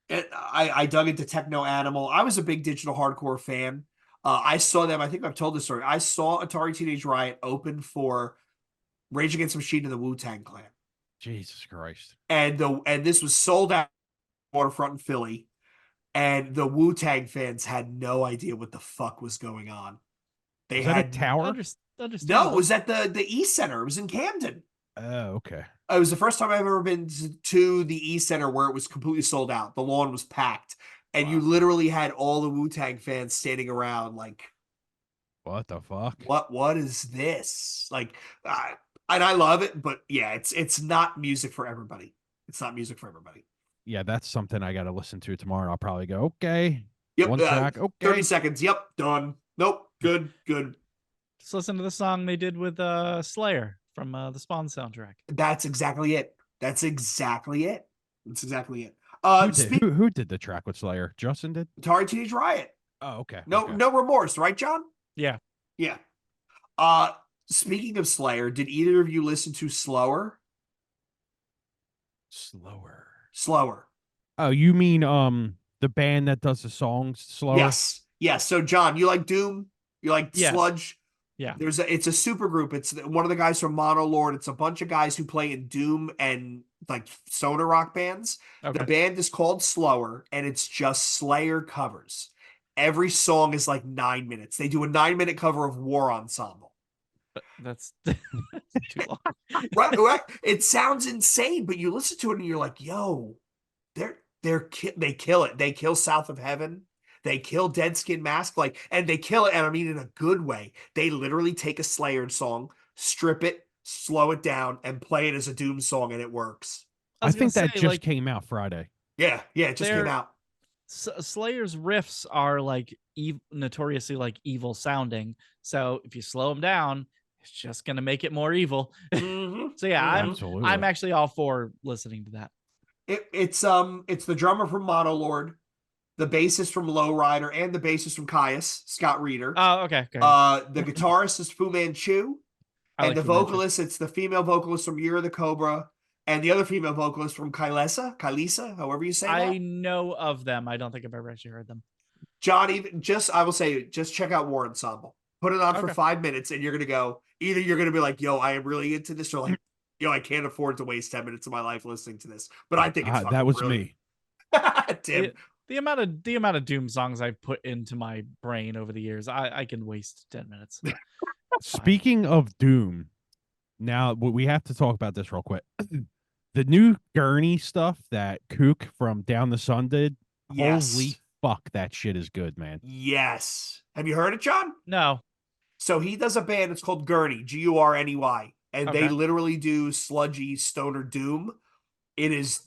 A: I dug into Techno Animal. I was a big Digital Hardcore fan. I saw them. I think I've told this story. I saw Atari Teenage Riot open for Rage Against the Machine and the Wu-Tang Clan.
B: Jesus Christ!
A: And this was sold out waterfront in Philly, and the Wu-Tang fans had no idea what the fuck was going on. They had
B: a tower.
A: No, it was at the East Center. It was in Camden.
B: Oh, okay.
A: It was the first time I've ever been to the East Center where it was completely sold out. The lawn was packed, and you literally had all the Wu-Tang fans standing around like,
B: what the fuck?
A: What is this? Like, and I love it, but yeah, it's not music for everybody. It's not music for everybody.
B: Yeah, that's something I got to listen to tomorrow. And I'll probably go, okay.
A: Yep.
B: One track. Okay.
A: 30 seconds. Yep. Done. Nope. Good.
C: Just listen to the song they did with Slayer from the Spawn soundtrack.
A: That's exactly it.
B: Who did the track with Slayer? Justin did?
A: Atari Teenage Riot.
B: Oh, okay.
A: No remorse, right, John?
C: Yeah.
A: Speaking of Slayer, did either of you listen to Slower?
B: Slower.
A: Slower.
B: Oh, you mean the band that does the songs slower?
A: Yes. Yes. So John, you like Doom? You like
C: Yes.
A: sludge?
C: Yeah.
A: It's a super group. It's one of the guys from Monolord. It's a bunch of guys who play in Doom and like stoner rock bands. The
C: Okay.
A: band is called Slower, and it's just Slayer covers. Every song is like 9 minutes. They do a 9 minute cover of War Ensemble.
C: That's too long.
A: Right, right. It sounds insane, but you listen to it and you're like, yo, they kill it. They kill South of Heaven. They kill Dead Skin Mask, like, and they kill it, and I mean in a good way. They literally take a Slayer song, strip it, slow it down, and play it as a Doom song, and it works.
C: I
B: I
C: was gonna
B: think
C: say,
B: that just came out Friday.
A: Yeah, it just came out.
C: Slayer's riffs are like notoriously like evil sounding. So if you slow them down, it's just gonna make it more evil.
A: Mm-hmm.
C: So yeah,
B: Absolutely.
C: I'm actually all for listening to that.
A: It's the drummer from Monolord, the bassist from Lowrider, and the bassist from Caius, Scott Reeder.
C: Oh, okay.
A: The guitarist is Fu Manchu,
C: I
A: and
C: like
A: the
C: Fu Manchu.
A: vocalist, it's the female vocalist from Year of the Cobra, and the other female vocalist from Kylesa, however you say that.
C: I know of them. I don't think I've ever actually heard them.
A: John, I will say, just check out War Ensemble. Put it on for
C: Okay.
A: 5 minutes, and you're gonna go. Either you're gonna be like, "Yo, I am really into this," or like, "Yo, I can't afford to waste 10 minutes of my life listening to this." But I think it's fucking
B: That was
A: brilliant.
B: me.
A: Tim,
C: The amount of Doom songs I've put into my brain over the years, I can waste 10 minutes.
B: Speaking of Doom, now we have to talk about this real quick. The new Gurney stuff that Kook from Down the Sun did.
A: yes,
B: Holy fuck, that shit is good, man.
A: yes. Have you heard it, John?
C: No.
A: So he does a band. It's called Gurney, Gurney, and they
C: Okay.
A: literally do sludgy stoner doom. It is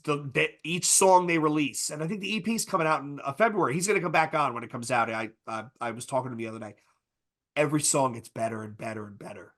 A: each song they release, and I think the EP is coming out in February. He's going to come back on when it comes out. I was talking to him the other day. Every song gets better and better and better.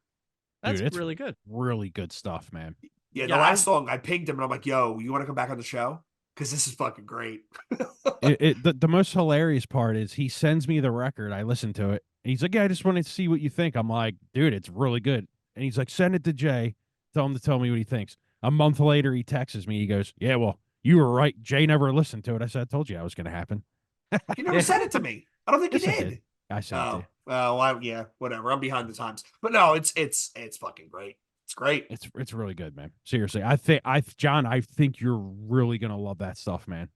C: That's
B: Dude, it's
C: really good.
B: Really good stuff, man.
A: Yeah, the last song I pinged him and I'm like, "Yo, you want to come back on the show? Because this is fucking great."
B: The most hilarious part is he sends me the record. I listen to it. And he's like, "Yeah, I just wanted to see what you think." I'm like, "Dude, it's really good." And he's like, "Send it to Jay. Tell him to tell me what he thinks." A month later, he texts me. He goes, "Yeah, well, you were right. Jay never listened to it." I said, "I told you I was going to happen."
A: You never said it to me. I don't think
B: Yes,
A: you
B: I
A: did.
B: did. I said it.
A: Well, yeah, whatever. I'm behind the times, but no, it's fucking great. It's great.
B: It's really good, man. Seriously, John, I think you're really gonna love that stuff, man.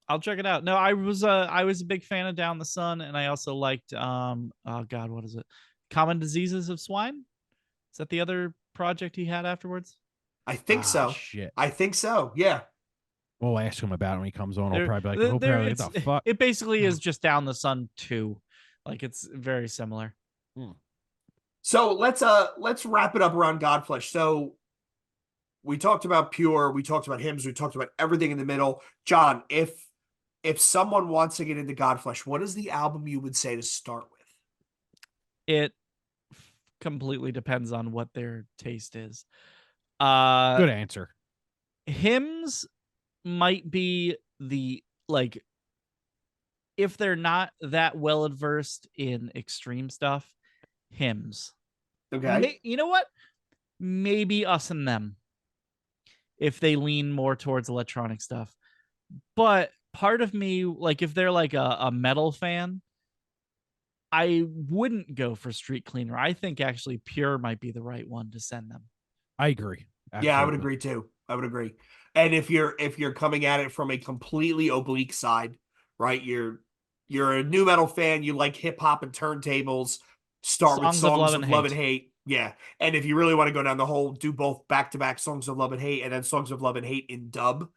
C: I'll check it out. No, I was a big fan of Down the Sun, and I also liked oh god, what is it? Common Diseases of Swine? Is that the other project he had afterwards?
A: I think so.
B: Shit.
A: I think so. Yeah.
B: We'll ask him about it when he comes on. I'll
C: There-
B: probably be
C: there-
B: like,
C: there-
B: what the fuck?
C: It basically is just Down the Sun 2. Like it's very similar.
A: So let's wrap it up around Godflesh. So we talked about Pure, we talked about hymns, we talked about everything in the middle. John, if someone wants to get into Godflesh, what is the album you would say to start with?
C: It completely depends on what their taste is.
B: Good answer.
C: Hymns might be the like if they're not that well adversed in extreme stuff, hymns.
A: Okay.
C: You know what? Maybe Us and Them if they lean more towards electronic stuff. But part of me, like if they're like a metal fan, I wouldn't go for Street Cleaner. I think actually Pure might be the right one to send them.
B: I agree. Absolutely.
A: Yeah, I would agree too. I would agree. And if you're coming at it from a completely oblique side, right? You're a new metal fan, you like hip hop and turntables, start with songs of love and hate. Yeah. And if you really want to go down the whole, do both back-to-back songs of love and hate and then songs of love and hate in dub,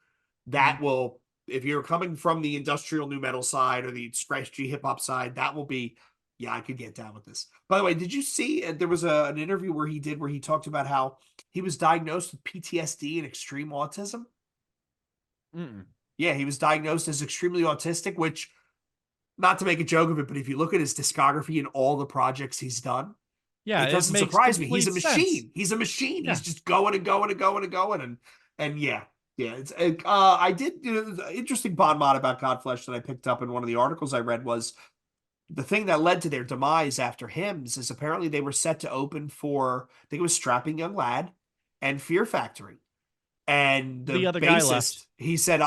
A: that will, if you're coming from the industrial new metal side or the scratch G hip hop side, that will be, yeah, I could get down with this. By the way, did you see there was an interview where he talked about how he was diagnosed with PTSD and extreme autism? Yeah, he was diagnosed as extremely autistic, which, not to make a joke of it, but if you look at his discography and all the projects he's done,
C: yeah,
A: it doesn't surprise me. He's a machine.
C: Sense.
A: He's a machine.
C: Yeah.
A: He's just going and going and going and going. And yeah. It's I did interesting bon mot about Godflesh that I picked up in one of the articles I read was the thing that led to their demise after Hymns is apparently they were set to open for, I think it was Strapping Young Lad and Fear Factory. And the
C: The other guy left.
A: bassist, he said,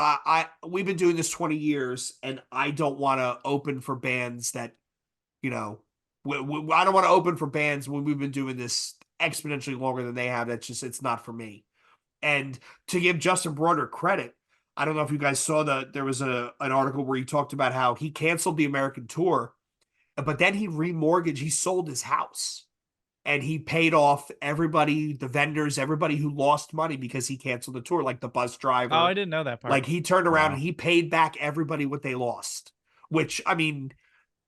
A: we've been doing this 20 years and I don't want to open for bands that, you know, I don't want to open for bands when we've been doing this exponentially longer than they have. That's just, it's not for me. And to give Justin Broader credit, I don't know if you guys saw there was an article where he talked about how he canceled the American tour, but then he sold his house and he paid off everybody, the vendors, everybody who lost money because he canceled the tour, like the bus driver.
C: Oh, I didn't know that part.
A: Like he turned around
B: Wow.
A: and he paid back everybody what they lost, which, I mean,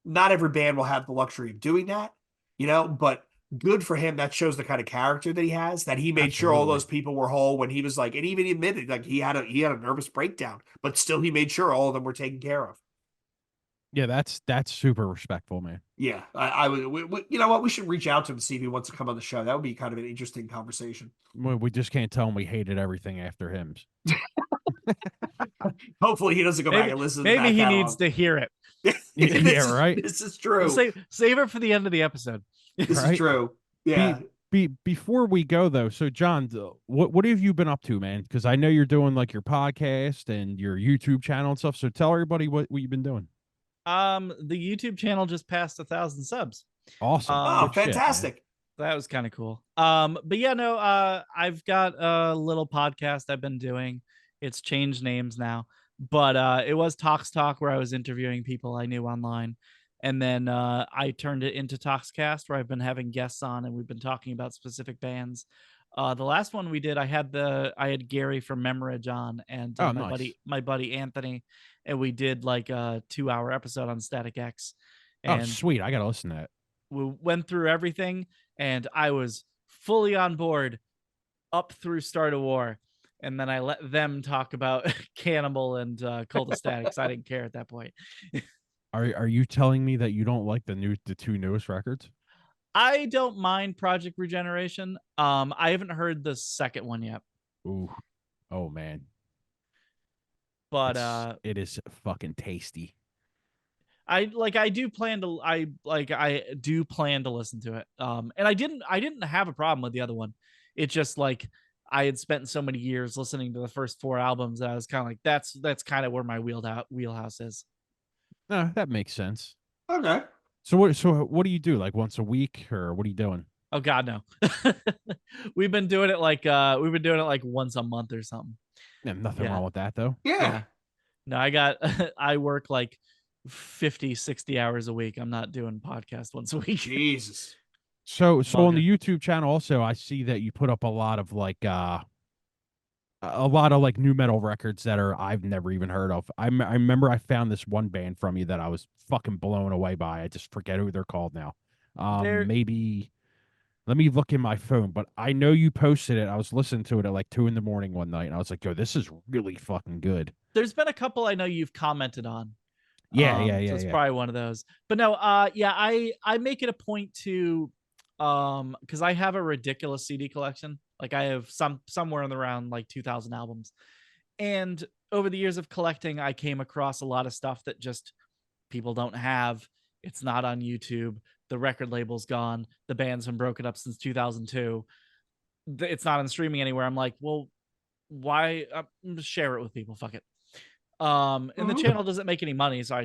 A: not every band will have the luxury of doing that, but good for him. That shows the kind of character that he has, that he made sure all
B: Absolutely.
A: those people were whole when he was like, and even admitted like he had a nervous breakdown, but still he made sure all of them were taken care of.
B: Yeah, that's super respectful, man.
A: Yeah, I would. You know what? We should reach out to him and see if he wants to come on the show. That would be kind of an interesting conversation.
B: We just can't tell him we hated everything after Hymns.
A: Hopefully, he doesn't go back
C: maybe
A: and listen.
C: maybe
A: to
C: he
A: that
C: needs to hear it.
B: Yeah, right.
A: This is true.
C: Save it for the end of the episode.
A: This
B: Right?
A: is true. Yeah.
B: Before we go though, so John, what have you been up to, man? Because I know you're doing like your podcast and your YouTube channel and stuff. So tell everybody what you've been doing.
C: The YouTube channel just passed 1,000 subs.
B: Awesome.
A: Oh,
B: Good shit, man.
A: fantastic.
C: That was kind of cool. But yeah, no, I've got a little podcast I've been doing. It's changed names now, but it was Talks Talk, where I was interviewing people I knew online. And then I turned it into Talkscast, where I've been having guests on and we've been talking about specific bands. The last one we did, I had Gary from Memorage on, and
B: Oh,
C: my
B: nice.
C: buddy Anthony, and we did like a 2-hour episode on Static X.
B: Oh,
C: And
B: sweet. I gotta listen to that.
C: we went through everything, and I was fully on board up through Start a War. And then I let them talk about Cannibal and Cult of Static, because I didn't care at that point.
B: Are you telling me that you don't like the two newest records?
C: I don't mind Project Regeneration. I haven't heard the second one yet,
B: Ooh. Oh man.
C: but
B: it is fucking tasty.
C: I do plan to listen to it. And I didn't have a problem with the other one. It's just like I had spent so many years listening to the first 4 albums that I was kind of like, that's kind of where my wheelhouse is.
B: No, that makes sense.
A: Okay.
B: So what do you do? Like once a week, or what are you doing?
C: Oh God, no. We've been doing it like once a month or something.
B: Yeah, nothing
C: Yeah.
B: wrong with that though.
A: Yeah.
C: No, I work like 50, 60 hours a week. I'm not doing podcast once a week.
A: Jesus.
B: So
C: All
B: on the YouTube channel also, I see that you put up a lot of like new metal records that I've never even heard of. I remember I found this one band from you that I was fucking blown away by. I just forget who they're called now. Maybe let me look in my phone, but I know you posted it. I was listening to it at like 2 a.m. one night, and I was like, yo, this is really fucking good.
C: There's been a couple I know you've commented on.
B: Yeah.
C: So it's probably one of those. But no, I make it a point to because I have a ridiculous CD collection. Like I have somewhere in the around like 2,000 albums. And over the years of collecting, I came across a lot of stuff that just people don't have. It's not on YouTube. The record label's gone. The band's been broken up since 2002. It's not on streaming anywhere. I'm like, well, why share it with people? Fuck it. And the channel doesn't make any money, so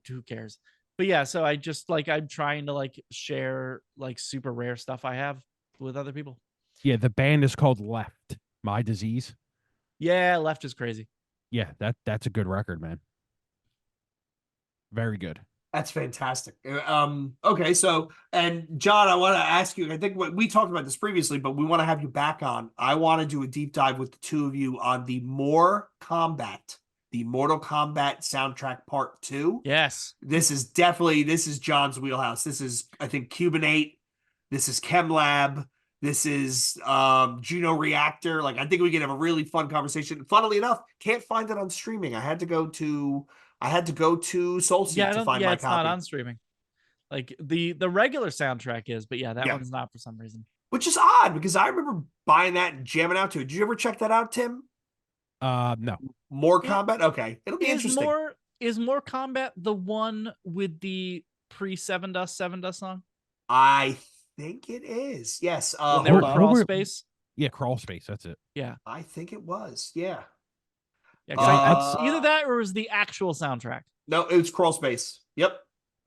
C: who cares? But yeah, so I just I'm trying to like share like super rare stuff I have with other people.
B: Yeah, the band is called Left, My Disease.
C: Yeah, Left is crazy.
B: Yeah, that's a good record, man. Very good.
A: That's fantastic. Okay, so, and John, I want to ask you, I think we talked about this previously, but we want to have you back on. I want to do a deep dive with the two of you on the Mortal Kombat soundtrack part 2.
C: Yes.
A: This is John's wheelhouse. This is, I think, Cubanate. This is ChemLab. This is Juno Reactor. Like, I think we can have a really fun conversation. Funnily enough, can't find it on streaming. I had to go to SoulSeek to find my
C: it's
A: copy.
C: not on streaming. Like the regular soundtrack is, but that one's not for some reason.
A: Which is odd because I remember buying that and jamming out to it. Did you ever check that out, Tim?
B: No.
A: More Combat? Okay. It'll be interesting.
C: Is More Combat the one with the pre-Seven Dust song
A: I think it is. Yes.
C: when they
A: Hold
C: were
A: on.
C: Crawl Space?
B: Yeah, Crawl Space. That's it.
C: Yeah,
A: I think it was. Yeah.
C: yeah. Either
A: Uh,
C: that or it was the actual soundtrack.
A: no, it was Crawl Space. Yep.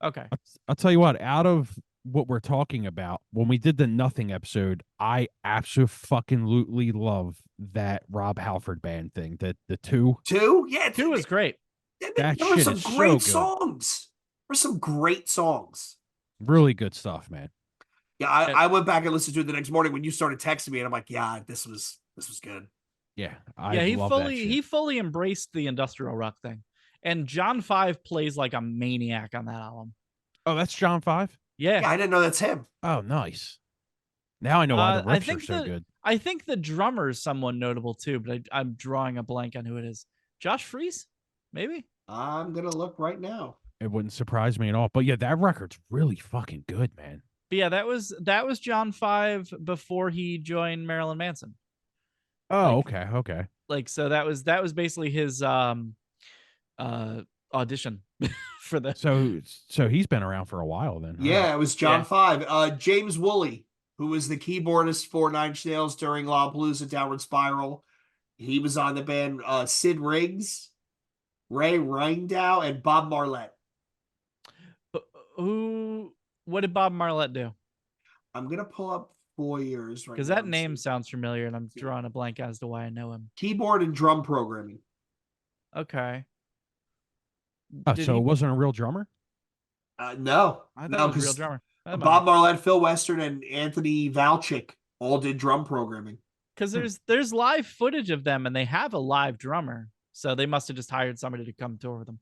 C: Okay.
B: I'll tell you what. Out of what we're talking about, when we did the Nothing episode, I absolutely love that Rob Halford band thing. The two.
A: Two? Yeah.
C: Two was great.
B: That
A: there were
B: shit
A: some
B: is so
A: great
B: good.
A: songs. There were some great songs.
B: Really good stuff, man.
A: Yeah, I went back and listened to it the next morning when you started texting me, and I'm like, yeah, this was good.
B: Yeah,
C: He
B: love that shit.
C: he fully embraced the industrial rock thing, and John 5 plays like a maniac on that album.
B: Oh, that's John 5?
A: Yeah,
C: Yeah,
A: I didn't know that's him.
B: Oh, nice. Now I know why the
C: I
B: riffs
C: think
B: are so good.
C: I think the drummer is someone notable too, but I'm drawing a blank on who it is. Josh Freese, maybe.
A: I'm gonna look right now.
B: It wouldn't surprise me at all. But yeah, that record's really fucking good, man.
C: But yeah, that was John 5 before he joined Marilyn Manson.
B: Oh,
C: Like-
B: okay.
C: Like so that was basically his audition for the
B: So he's been around for a while then. Huh?
A: Yeah, it was John
C: Yeah.
A: 5. James Woolley, who was the keyboardist for Nine Inch Nails during Lollapalooza, Downward Spiral. He was on the band. Sid Riggs, Ray Reindow, and Bob Marlette.
C: what did Bob Marlette do?
A: I'm gonna pull up 4 years right now.
C: Because that
A: and
C: name
A: see.
C: sounds familiar, and I'm drawing a blank as to why I know him.
A: Keyboard and drum programming.
C: Okay.
B: Oh,
C: Did
B: so
C: he-
B: it wasn't a real drummer?
A: No,
C: I thought
A: no,
C: it was a real
A: because
C: drummer.
A: Bob Marlette, Phil Western, and Anthony Valchik all did drum programming.
C: Because there's live footage of them, and they have a live drummer, so they must have just hired somebody to come tour with them.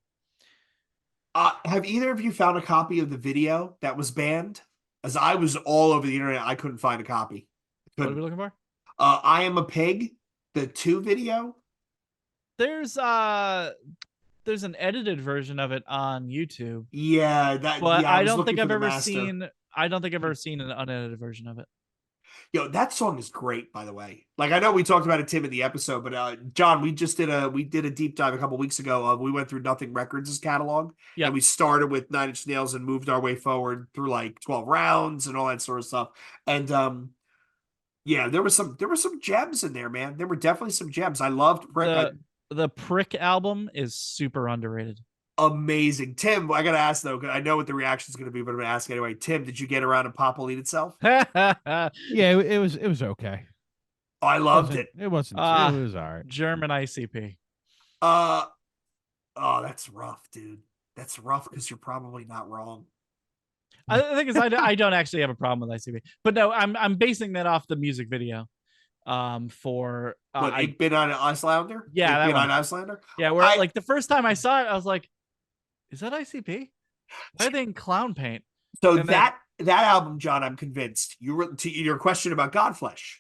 A: Have either of you found a copy of the video that was banned? As I was all over the internet, I couldn't find a copy.
C: What are we looking for?
A: I Am a Pig, the 2 video.
C: There's an edited version of it on YouTube,
A: Yeah, that.
C: but
A: yeah,
C: I
A: was
C: don't think
A: looking
C: I've
A: for the
C: ever
A: master.
C: seen. I don't think I've ever seen an unedited version of it.
A: Yo, that song is great, by the way. Like, I know we talked about it, Tim, in the episode, but John, we did a deep dive a couple weeks ago. We went through Nothing Records' catalog,
C: Yeah.
A: and we started with Nine Inch Nails and moved our way forward through like 12 rounds and all that sort of stuff. And yeah, there were some gems in there, man. There were definitely some gems. I loved Prick.
C: The Prick album is super underrated.
A: Amazing. Tim, I gotta ask though, because I know what the reaction is gonna be, but I'm gonna ask anyway. Tim, did you get around to Pop Will Eat Itself?
B: Yeah, it was okay.
A: Oh, I loved it.
B: It wasn't.
C: Ah.
B: It was all right.
C: German ICP.
A: Oh, that's rough, dude. That's rough because you're probably not wrong.
C: I think I don't actually have a problem with ICP, but no, I'm basing that off the music video. For
A: But Ik bin ein Auslander?
C: Yeah,
A: Ik
C: that
A: bin
C: one.
A: ein Auslander?
C: Yeah, where like the first time I saw it, I was like, "Is that ICP? Why are they in clown paint?"
A: So
C: And
A: that album, John, I'm convinced. To your question about Godflesh,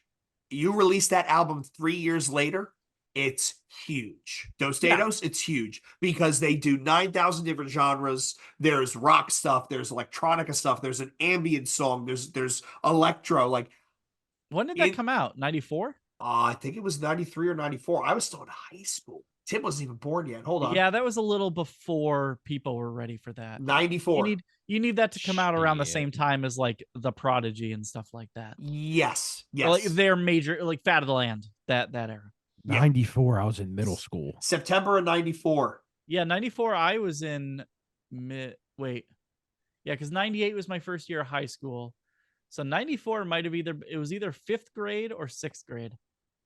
A: you released that album 3 years later. It's huge. Dos Dedos, it's huge because they do 9,000 different genres. There's rock stuff, there's electronica stuff, there's an ambient song, there's electro. Like,
C: When did that come out? 94?
A: I think it was 93 or 94. I was still in high school. Tim wasn't even born yet. Hold on.
C: Yeah, that was a little before people were ready for that.
A: 94.
C: You need that to come out around the
B: Shit.
C: same time as like The Prodigy and stuff like that.
A: Yes.
C: Or, like their major, like Fat of the Land, that era.
A: Yeah.
B: 94. I was in middle school.
A: September of 94.
C: Yeah, 94. I was in yeah, because 98 was my first year of high school. So 94 might have either 5th grade or 6th grade.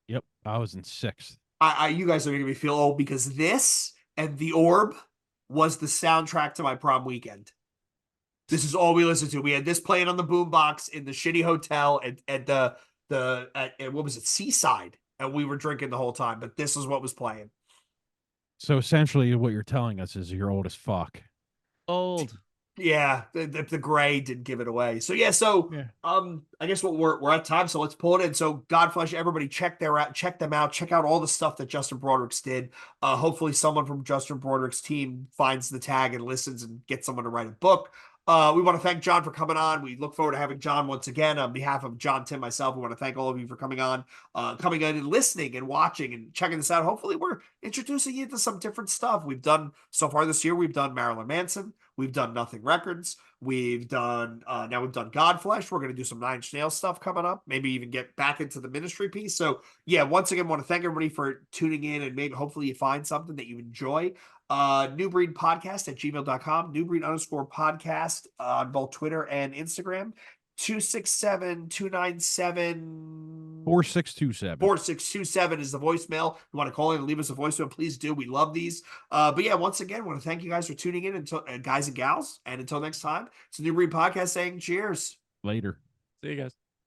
B: Yep, I was in 6th.
A: You guys are making me feel old because this and The Orb was the soundtrack to my prom weekend. This is all we listened to. We had this playing on the boombox in the shitty hotel at what was it, Seaside, and we were drinking the whole time. But this is what was playing.
B: So essentially, what you're telling us is you're old as fuck.
C: Old.
A: Yeah, the gray did give it away. So yeah, I guess we're at time, so let's pull it in. So Godflesh, everybody check them out, check out all the stuff that Justin Broderick's did. Hopefully someone from Justin Broderick's team finds the tag and listens and gets someone to write a book. We want to thank John for coming on. We look forward to having John once again. On behalf of John, Tim, myself, we want to thank all of you for coming on and listening and watching and checking this out. Hopefully we're introducing you to some different stuff. So far this year, we've done Marilyn Manson. We've done Nothing Records. We've done now we've done Godflesh. We're going to do some Nine Inch Nails stuff coming up. Maybe even get back into the ministry piece. So yeah, once again, want to thank everybody for tuning in, and maybe hopefully you find something that you enjoy. New Breed Podcast at gmail.com, New Breed _ podcast on both Twitter and Instagram. 267-297
B: 4627.
A: 4627 is the voicemail. If you want to call in and leave us a voicemail, please do. We love these. But yeah, once again, I want to thank you guys for tuning in, until guys and gals. And until next time, it's a New Breed Podcast saying cheers.
B: Later.
C: See you guys.